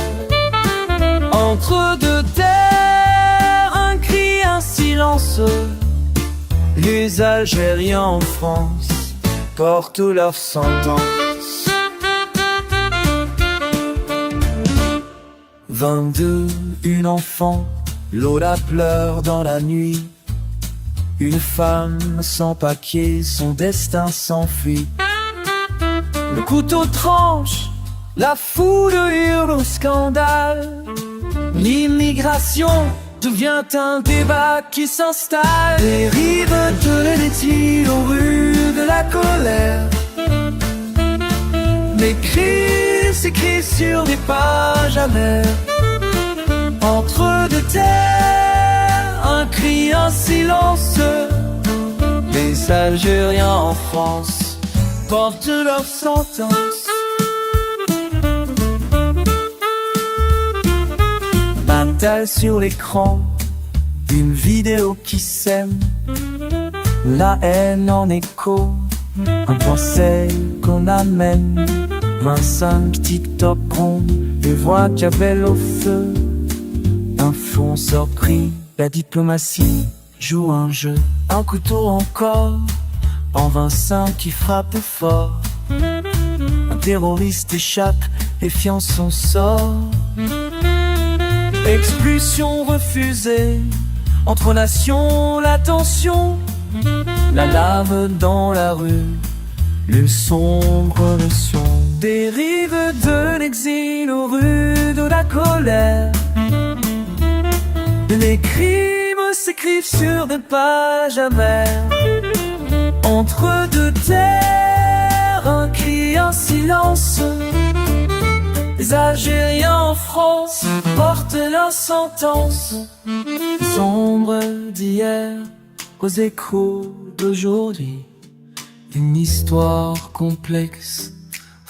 Entre deux terres, un cri, un silence. Les Algériens en France portent leur sentence. 22, une enfant, Lola pleure dans la nuit. Une femme sans papier, son destin s'enfuit. Le couteau tranche, la foule hurle au scandale. L'immigration devient un débat qui s'installe. Les rives de l'exil aux rues de la colère. Les cris s'écrivent sur des pages amères. Entre deux terres, un cri, un silence. Les Algériens en France portent leur sentence. Bataille sur l'écran, une vidéo qui sème la haine en écho, un conseil qu'on amène. 25 TikTok ronds, des voix qui appellent au feu. Un fond surpris, la diplomatie joue un jeu. Un couteau encore, en 25 qui frappe fort. Un terroriste échappe, défiant son sort. Expulsion refusée, entre nations la tension. La lave dans la rue, le sombre leçon. Dérive de l'exil aux rues de la colère. Les crimes s'écrivent sur des pages amères. Entre deux terres, un cri, un silence. Les Algériens en France portent leur sentence. Sombre d'hier aux échos d'aujourd'hui. Une histoire complexe,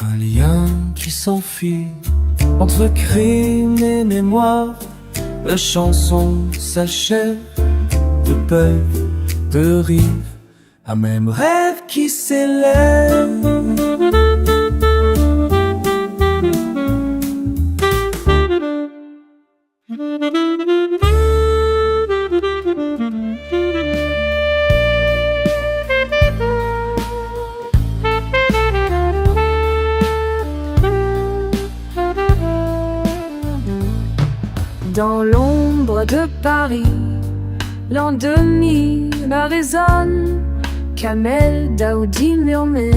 un lien qui s'enfuit. Entre crime et mémoire, la chanson s'achève. De peur, de rire, un même rêve qui s'élève. Dans l'ombre de Paris, l'an 2000 résonne. Kamel Daoudi murmure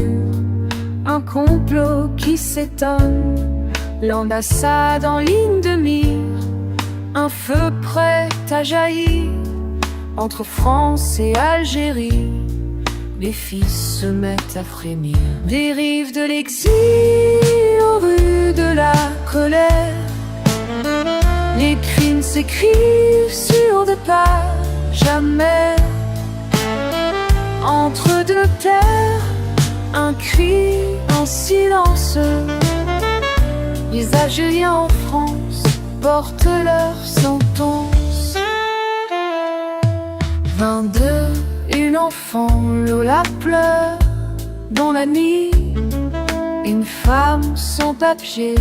un complot qui s'étonne. L'ambassade en ligne de mire, un feu prêt à jaillir. Entre France et Algérie, les filles se mettent à frémir. Dérive de l'exil aux rues de la colère. Les crimes s'écrivent sur des pages amères. Entre deux terres, un cri, un silence. Les Algériens en France portent leur sentence. 22, une enfant, Lola pleure dans la nuit. Une femme sans papier,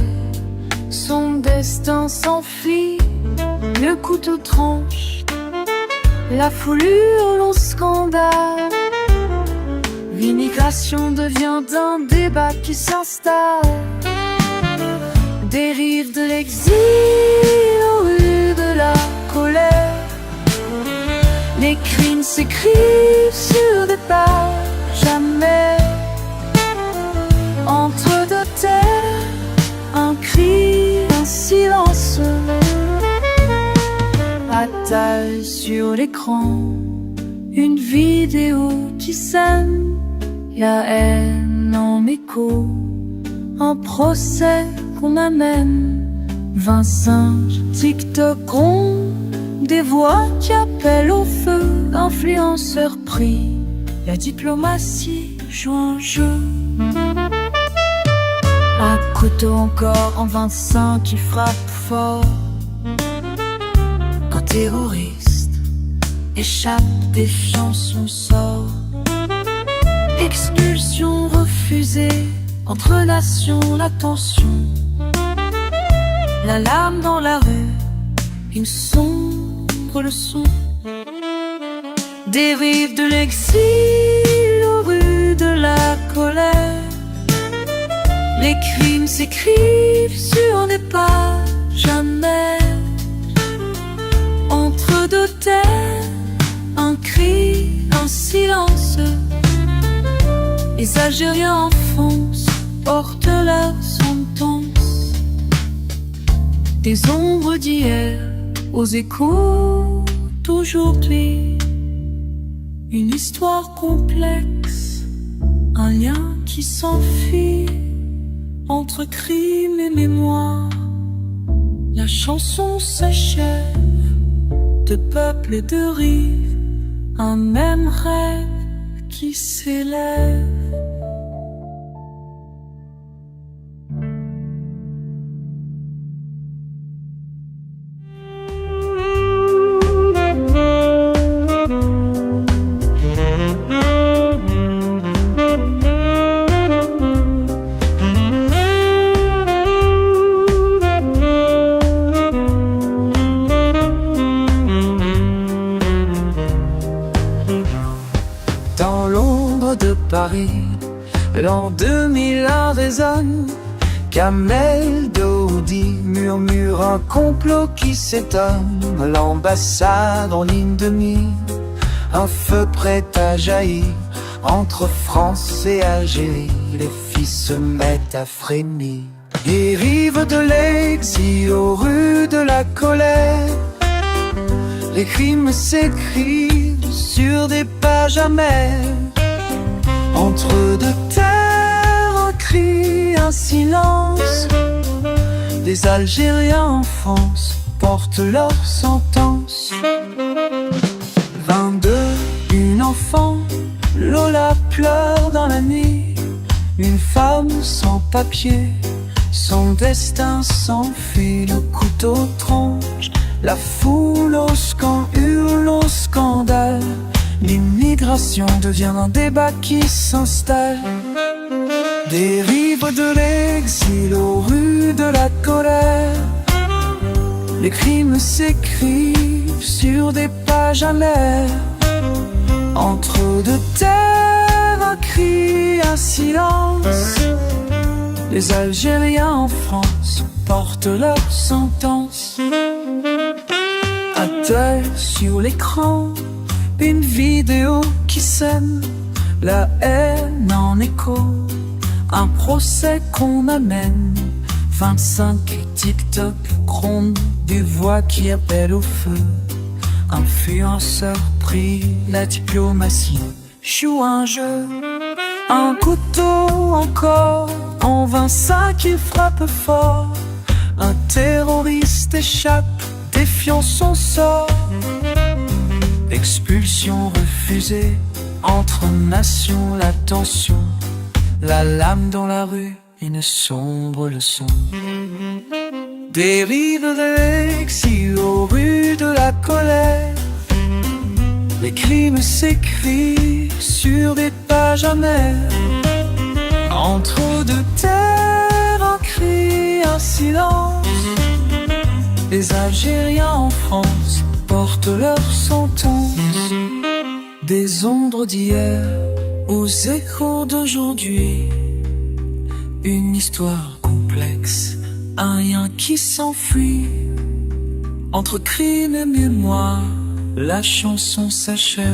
son destin s'enfuit. Le couteau tranche, la foule hurle au scandale. L'immigration devient un débat qui s'installe. Dérive de l'exil aux rues de la colère. Les crimes s'écrivent sur des pages amères. Entre deux terres, un cri, un silence. Bataille sur l'écran, une vidéo qui sème. La haine en écho, un procès qu'on amène. 25 TikTok rond, des voix qui appellent au feu. Influenceurs pris, la diplomatie joue un jeu. Un couteau encore en 25 qui frappe fort. Un terroriste échappe défiant son sort. Expulsion refusée, entre nations la tension. La lame dans la rue, une sombre leçon. Dérive de l'exil aux rues de la colère. Les crimes s'écrivent sur des pages amères. Entre deux terres, un cri, un silence. Les Algériens enfoncent, portent leur sentence. Des ombres d'hier aux échos d'aujourd'hui. Une histoire complexe, un lien qui s'enfuit entre crime et mémoire. La chanson s'achève, de peuple et de rive, un même rêve qui s'élève. Dans l'ombre de Paris, l'an 2001 résonne. Kamel Daoudi murmure un complot qui s'étonne. L'ambassade en ligne de mire, un feu prêt à jaillir. Entre France et Algérie, les filles se mettent à frémir. Des rives de l'exil aux rues de la colère, les crimes s'écrivent sur des pages amères. Entre deux terres, un cri, un silence. Les Algériens en France portent leur sentence. 22, une enfant, Lola pleure dans la nuit. Une femme sans papier, son destin s'enfuit. Le couteau tranche, la foule au hurle au scandale. L'immigration devient un débat qui s'installe. Des rives de l'exil aux rues de la colère, les crimes s'écrivent sur des pages amères. Entre deux terres, un cri, un silence. Les Algériens en France portent leur sentence. Un deuil sur l'écran, une vidéo qui sème. La haine en écho, un procès qu'on amène. 25 TikTok grondent, des voix qui appellent au feu. Influenceur pris, la diplomatie joue un jeu. Un couteau encore, en 25 qui frappe fort. Un terroriste échappe, défiant son sort. Expulsion refusée, entre nations la tension. La lame dans la rue, une sombre leçon. Des rives de l'exil aux rues de la colère, les crimes s'écrivent sur des pages amères. Entre deux terres, un cri, un silence. Les Algériens en France portent leur sentence. Des ombres d'hier aux échos d'aujourd'hui. Une histoire complexe, un lien qui s'enfuit Entre crime et mémoire, la chanson s'achève.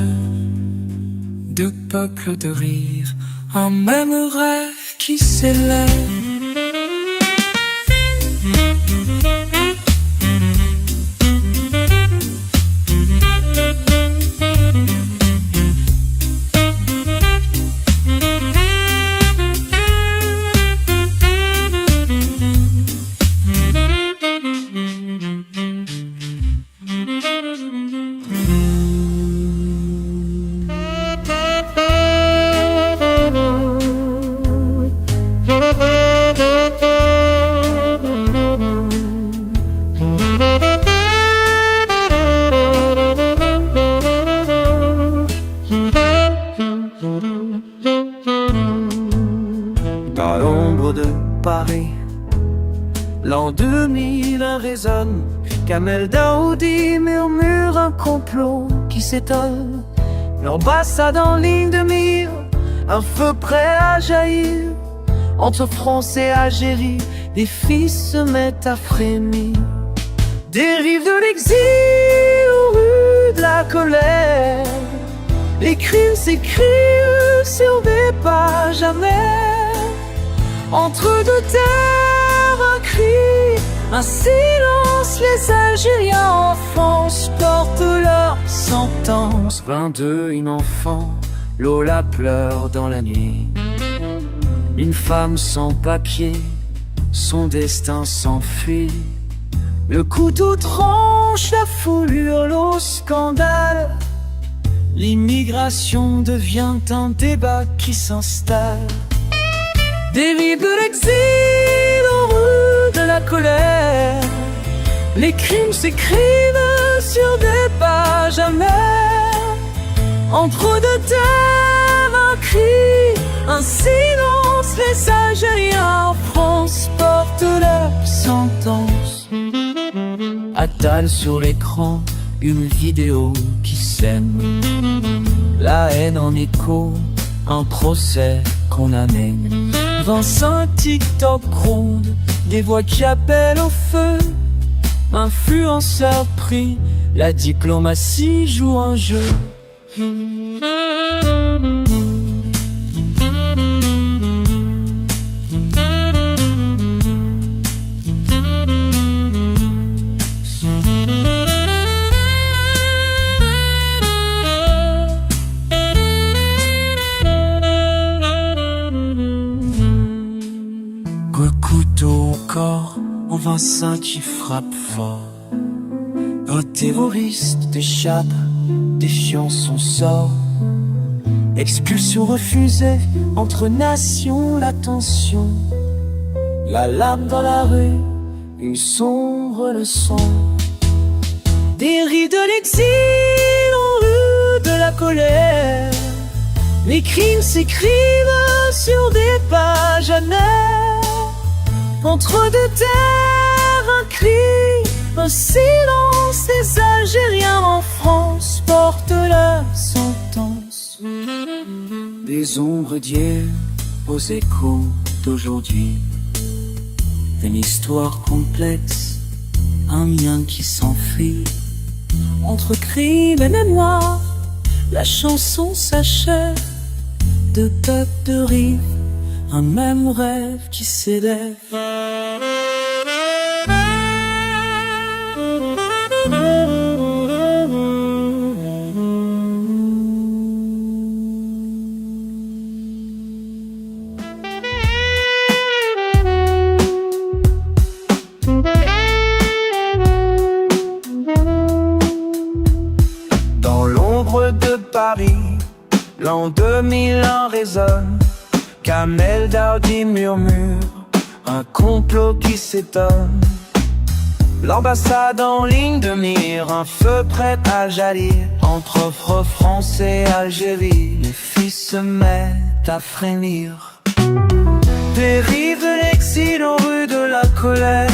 Deux peuples de rire, un même rêve qui s'élève. Dans l'ombre de Paris, l'an 2000 résonne. Kamel Daoudi murmure un complot qui s'étonne. L'ambassade en ligne de mire, un feu prêt à jaillir. Entre France et Algérie, les filles se mettent à frémir. Dérive de l'exil aux rues de la colère. Les crimes s'écrivent sur des pages amères. Entre deux terres, un cri, un silence. Les Algériens en France portent leur sentence. 22, une enfant, Lola pleure dans la nuit. Une femme sans papier, son destin s'enfuit. Le couteau tranche, la foule hurle au scandale. L'immigration devient un débat qui s'installe. Dérive de l'exil aux rues de la colère. Les crimes s'écrivent sur des pages amères. Entre deux terres, un cri, un silence. Les Algériens en France portent leur sentence. Attal sur l'écran, une vidéo qui sème. La haine en écho, un procès qu'on amène. Vincent TikTok gronde, des voix qui appellent au feu. Influenceur pris, la diplomatie joue un jeu. Le couteau au corps, en Vincent qui frappe fort. Un terroriste échappe, défiant son sort. Expulsion refusée, entre nations la tension. La lame dans la rue, une sombre leçon. Dérive de l'exil aux rues de la colère. Les crimes s'écrivent sur des pages amères. Entre deux terres, un cri, un silence. Les Algériens en France portent leur sentence. Des ombres d'hier aux échos d'aujourd'hui. Une histoire complexe, un lien qui s'enfuit. Entre crime et mémoire, la chanson s'achève. Deux peuples de rive, un même rêve qui s'élève. Dans l'ombre de Paris, l'an 2001 résonne. Kamel Daoudi murmure, un complot qui s'étonne. L'ambassade en ligne de mire, un feu prêt à jaillir. Entre France et Algérie, les filles se mettent à frémir. Dérive de l'exil aux rues de la colère.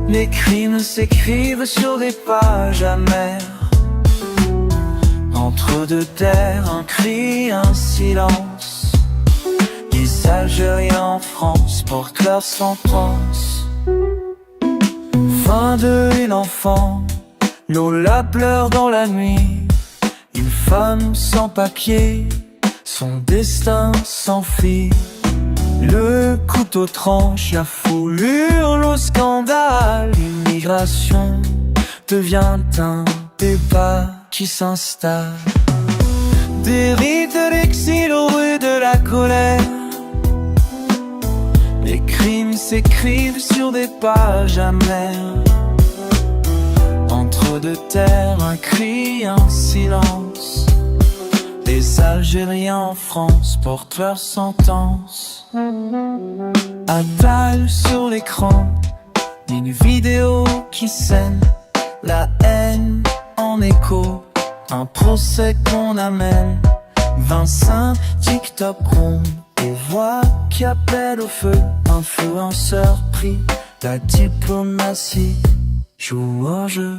Les crimes s'écrivent sur des pages amères. Entre deux terres, un cri, un silence. Les Algériens en France portent leur sentence. 22 enfants, Lola pleure dans la nuit. Une femme sans papier, son destin s'enfuit. Le couteau tranche, la foule hurle au scandale. L'immigration devient un débat qui s'installe. Dérive de l'exil aux rues de la colère. Les crimes s'écrivent sur des pages amères. Entre deux terres, un cri, un silence. Les Algériens en France portent leur sentence. Attal sur l'écran, une vidéo qui sème la haine en écho. Un procès qu'on amène. 25 TikTok ronds, des voix qui appellent au feu. Influenceurs pris, la diplomatie joue au jeu.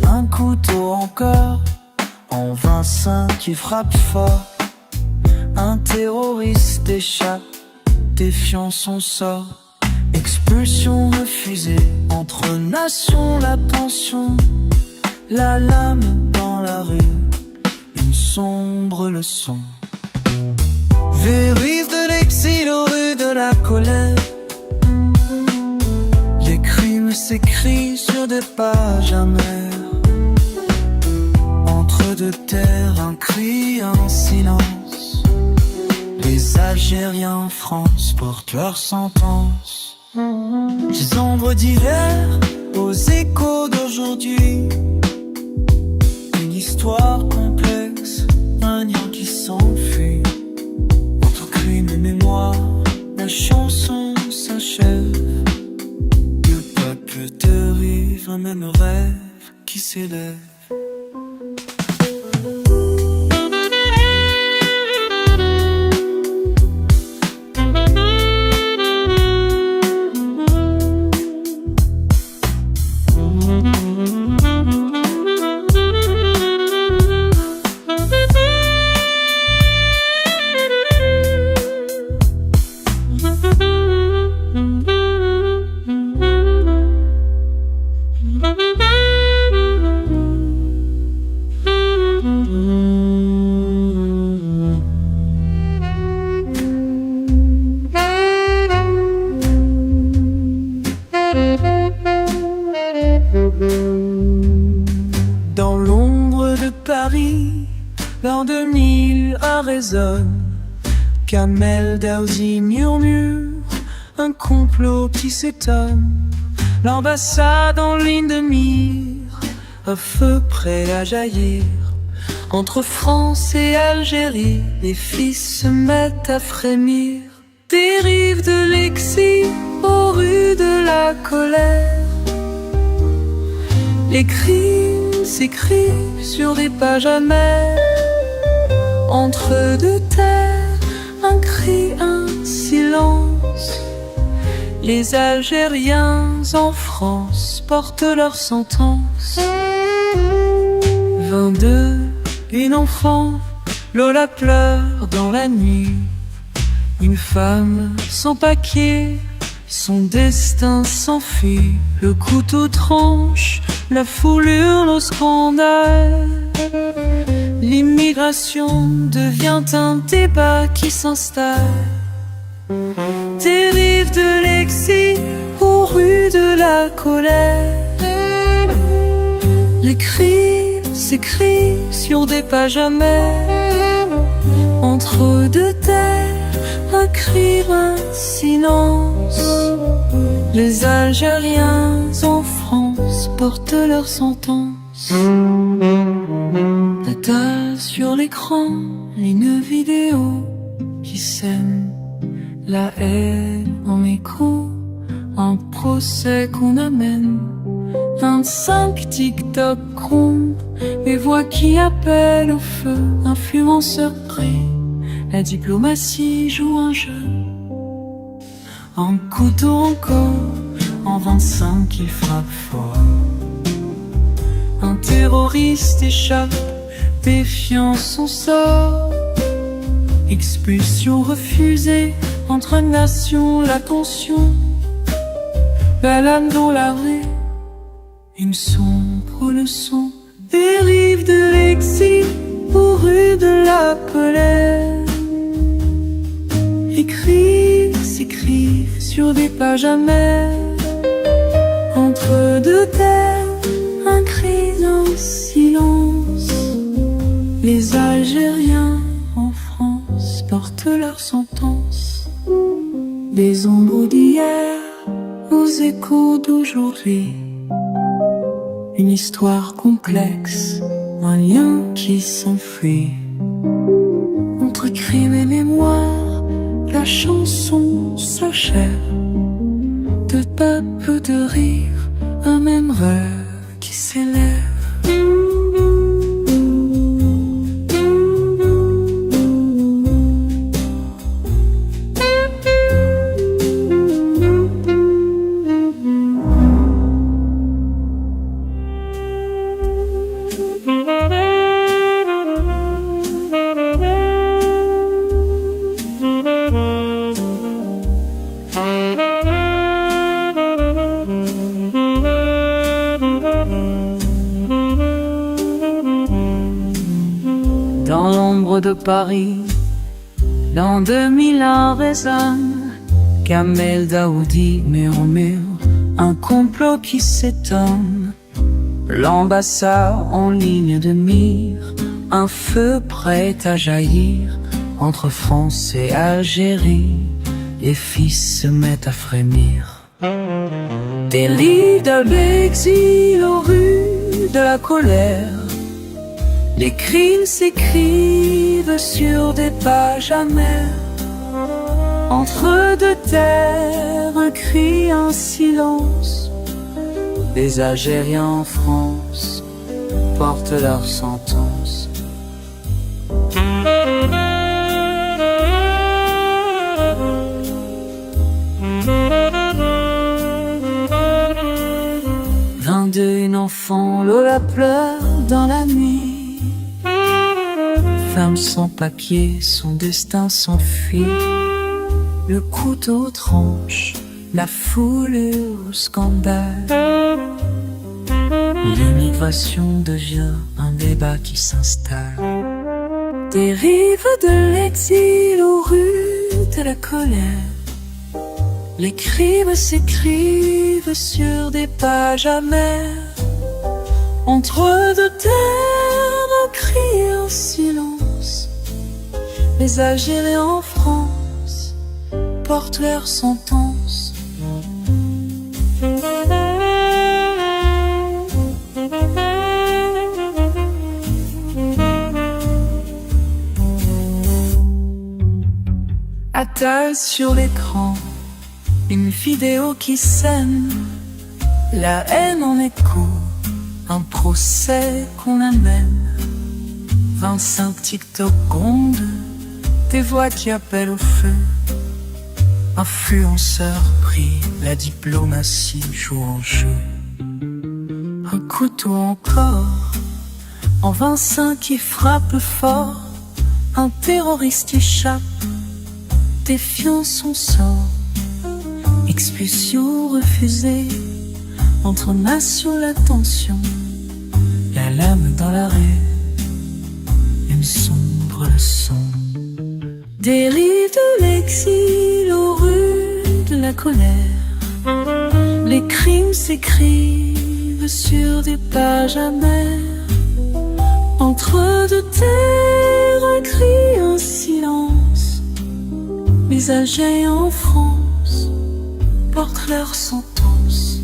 Un couteau encore, en 25 qui frappe fort. Un terroriste échappe, défiant son sort. Expulsion refusée, entre nations la tension. La lame dans la rue, une sombre leçon. Dérive de l'exil aux rues de la colère. Les crimes s'écrivent sur des pages amères. Entre deux terres, un cri, un silence. Les Algériens en France portent leur sentence. Des ombres d'hiver aux échos d'aujourd'hui. Une histoire complexe, un lien qui s'enfuit. Entre crime et mémoire, la chanson s'achève. Le peuple dérive, un même rêve qui s'élève. Dans l'ombre de Paris, l'an 2001 résonne. Kamel Daoudi murmure un complot qui s'étonne. L'ambassade en ligne de mire, un feu prêt à jaillir. Entre France et Algérie, les fils se mettent à frémir. Dérive de l'exil aux rues de la colère. Les crimes s'écrivent sur des pages amères. Entre deux terres, un cri, un silence. Les Algériens en France portent leur sentence. 22, une enfant, Lola pleure dans la nuit. Une femme sans papier, son destin s'enfuit. Le couteau tranche, la foule hurle au scandale. L'immigration devient un débat qui s'installe. Dérive de l'exil aux rues de la colère. Les crimes s'écrivent sur des pages amères. Entre deux terres, un cri, un silence. Les Algériens en France portent leur sentence. Attal sur l'écran, une vidéo qui sème la haine en écho. Un procès qu'on amène. 25 TikTok ronds, les voix qui appellent au feu. Influenceurs pris, la diplomatie joue un jeu. Un couteau encore, en 25 il frappe fort. Un terroriste échappe, défiant son sort. Expulsion refusée, entre nations la tension. La lame dans la rue, Une sombre leçon dérive de l'exil aux rues de la colère. Écrire, s'écrire sur des pages amères. Entre deux terres, un cri en silence. Les Algériens en France portent leur sentence. Des ombres d'hier aux échos d'aujourd'hui. Une histoire complexe, un lien qui s'enfuit. Entre crime et mémoire, la chanson s'achève. De peuples de rire, un même rêve qui s'élève. Dans l'ombre de Paris, l'an 2001 résonne. Kamel Daoudi murmure un complot qui s'étonne. L'ambassade en ligne de mire, un feu prêt à jaillir. Entre France et Algérie, les fils se mettent à frémir. Des lits de l'exil aux rues de la colère. Les crimes s'écrivent sur des pages amères. Entre deux terres, un cri, un silence. Les Algériens en France portent leur sentence. Une enfant, Lola pleure dans la nuit. Femme sans papier, son destin s'enfuit. Le couteau tranche, la foule est au scandale. L'immigration devient un débat qui s'installe. Des rives de l'exil aux rues de la colère. Les crimes s'écrivent sur des pages amères. Entre deux terres, un cri en silence. Les Algériens en France portent leur sentence. Attal sur l'écran, une vidéo qui sème la haine en écho, un procès qu'on amène. 25 TikTok gronde, des voix qui appellent au feu. Influenceur pris, la diplomatie joue en jeu. Un couteau encore, en 25 qui frappe fort. Un terroriste échappe, défiant son sort. Expulsion refusée, entre nations la tension. La lame dans l'arrêt, une sombre leçon. Dérive de l'exil aux rues de la colère. Les crimes s'écrivent sur des pages amères. Entre deux terres, un cri, un silence. Les Algériens en France portent leur sentence.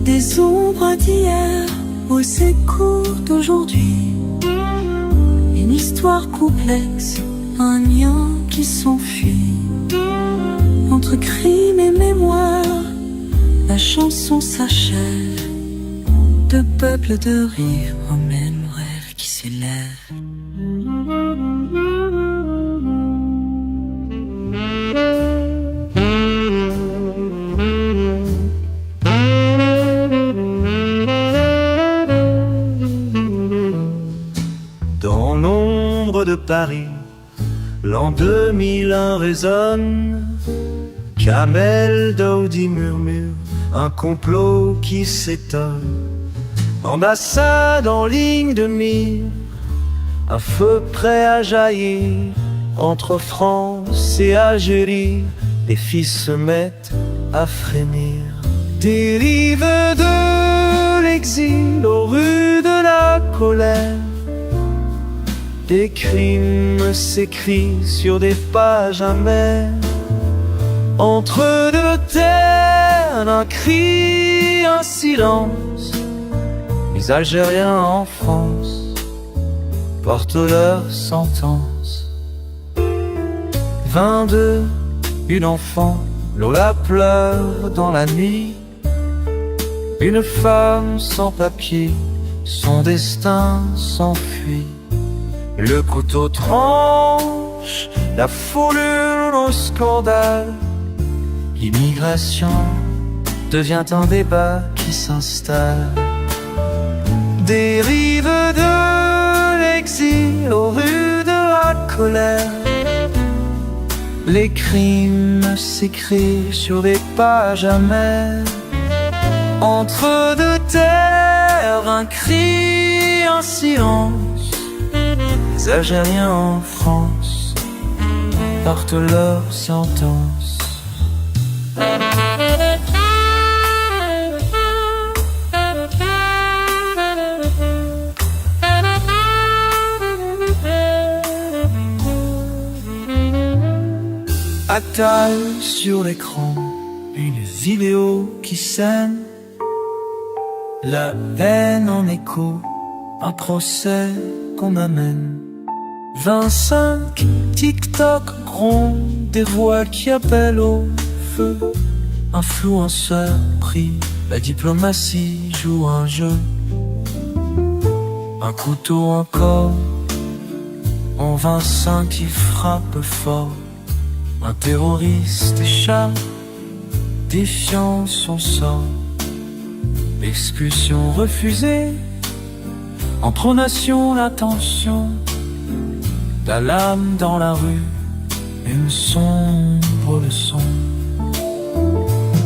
Des ombres d'hier aux échos d'aujourd'hui. Une histoire complexe, un lien qui s'enfuit. Entre crime et mémoire, la chanson s'achève. Deux peuples de rire, un même rêve qui s'élève. Dans l'ombre de Paris, l'an 2001 résonne. Kamel Daoudi murmure un complot qui s'étonne. Ambassade en ligne de mire, un feu prêt à jaillir. Entre France et Algérie, les filles se mettent à frémir. Dérive de l'exil aux rues de la colère, des crimes s'écrivent sur des pages amères. Entre deux terres, un cri, un silence, les Algériens en France portent leur sentence. 22, une enfant, Lola pleure dans la nuit. Une femme sans papier, son destin s'enfuit. Le couteau tranche, la foule hurle au scandale. L'immigration devient un débat qui s'installe. Dérive de l'exil aux rues de la colère, les crimes s'écrivent sur des pages amères. Entre deux terres, un cri, un silence, les Algériens en France portent leur sentence. Attal sur l'écran, une vidéo qui sème la haine en écho, un procès qu'on amène. 25 TikTok gronde, des voix qui appellent au feu. Influenceur pris, la diplomatie joue un jeu. Un couteau encore, en 25 qui frappe fort. Un terroriste échappe, défiant son sort. L'expulsion refusée, en pronation l'attention. La lame dans la rue, une sombre leçon.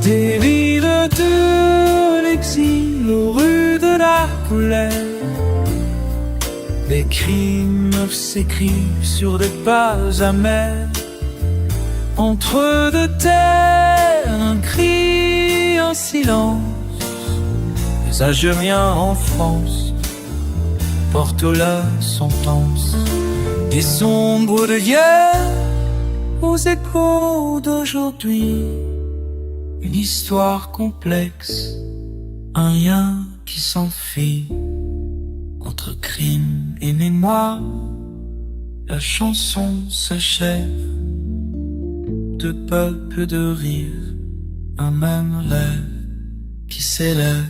Dérive de l'exil aux rues de la colère, les crimes s'écrivent sur des pages amères. Entre deux terres, un cri, un silence, les Algériens en France portent leur sentence. Des sombres de hier aux échos d'aujourd'hui, une histoire complexe, un lien qui s'enfuit. Entre crime et mémoire, la chanson s'achève. De peuple de rire, un même rêve qui s'élève.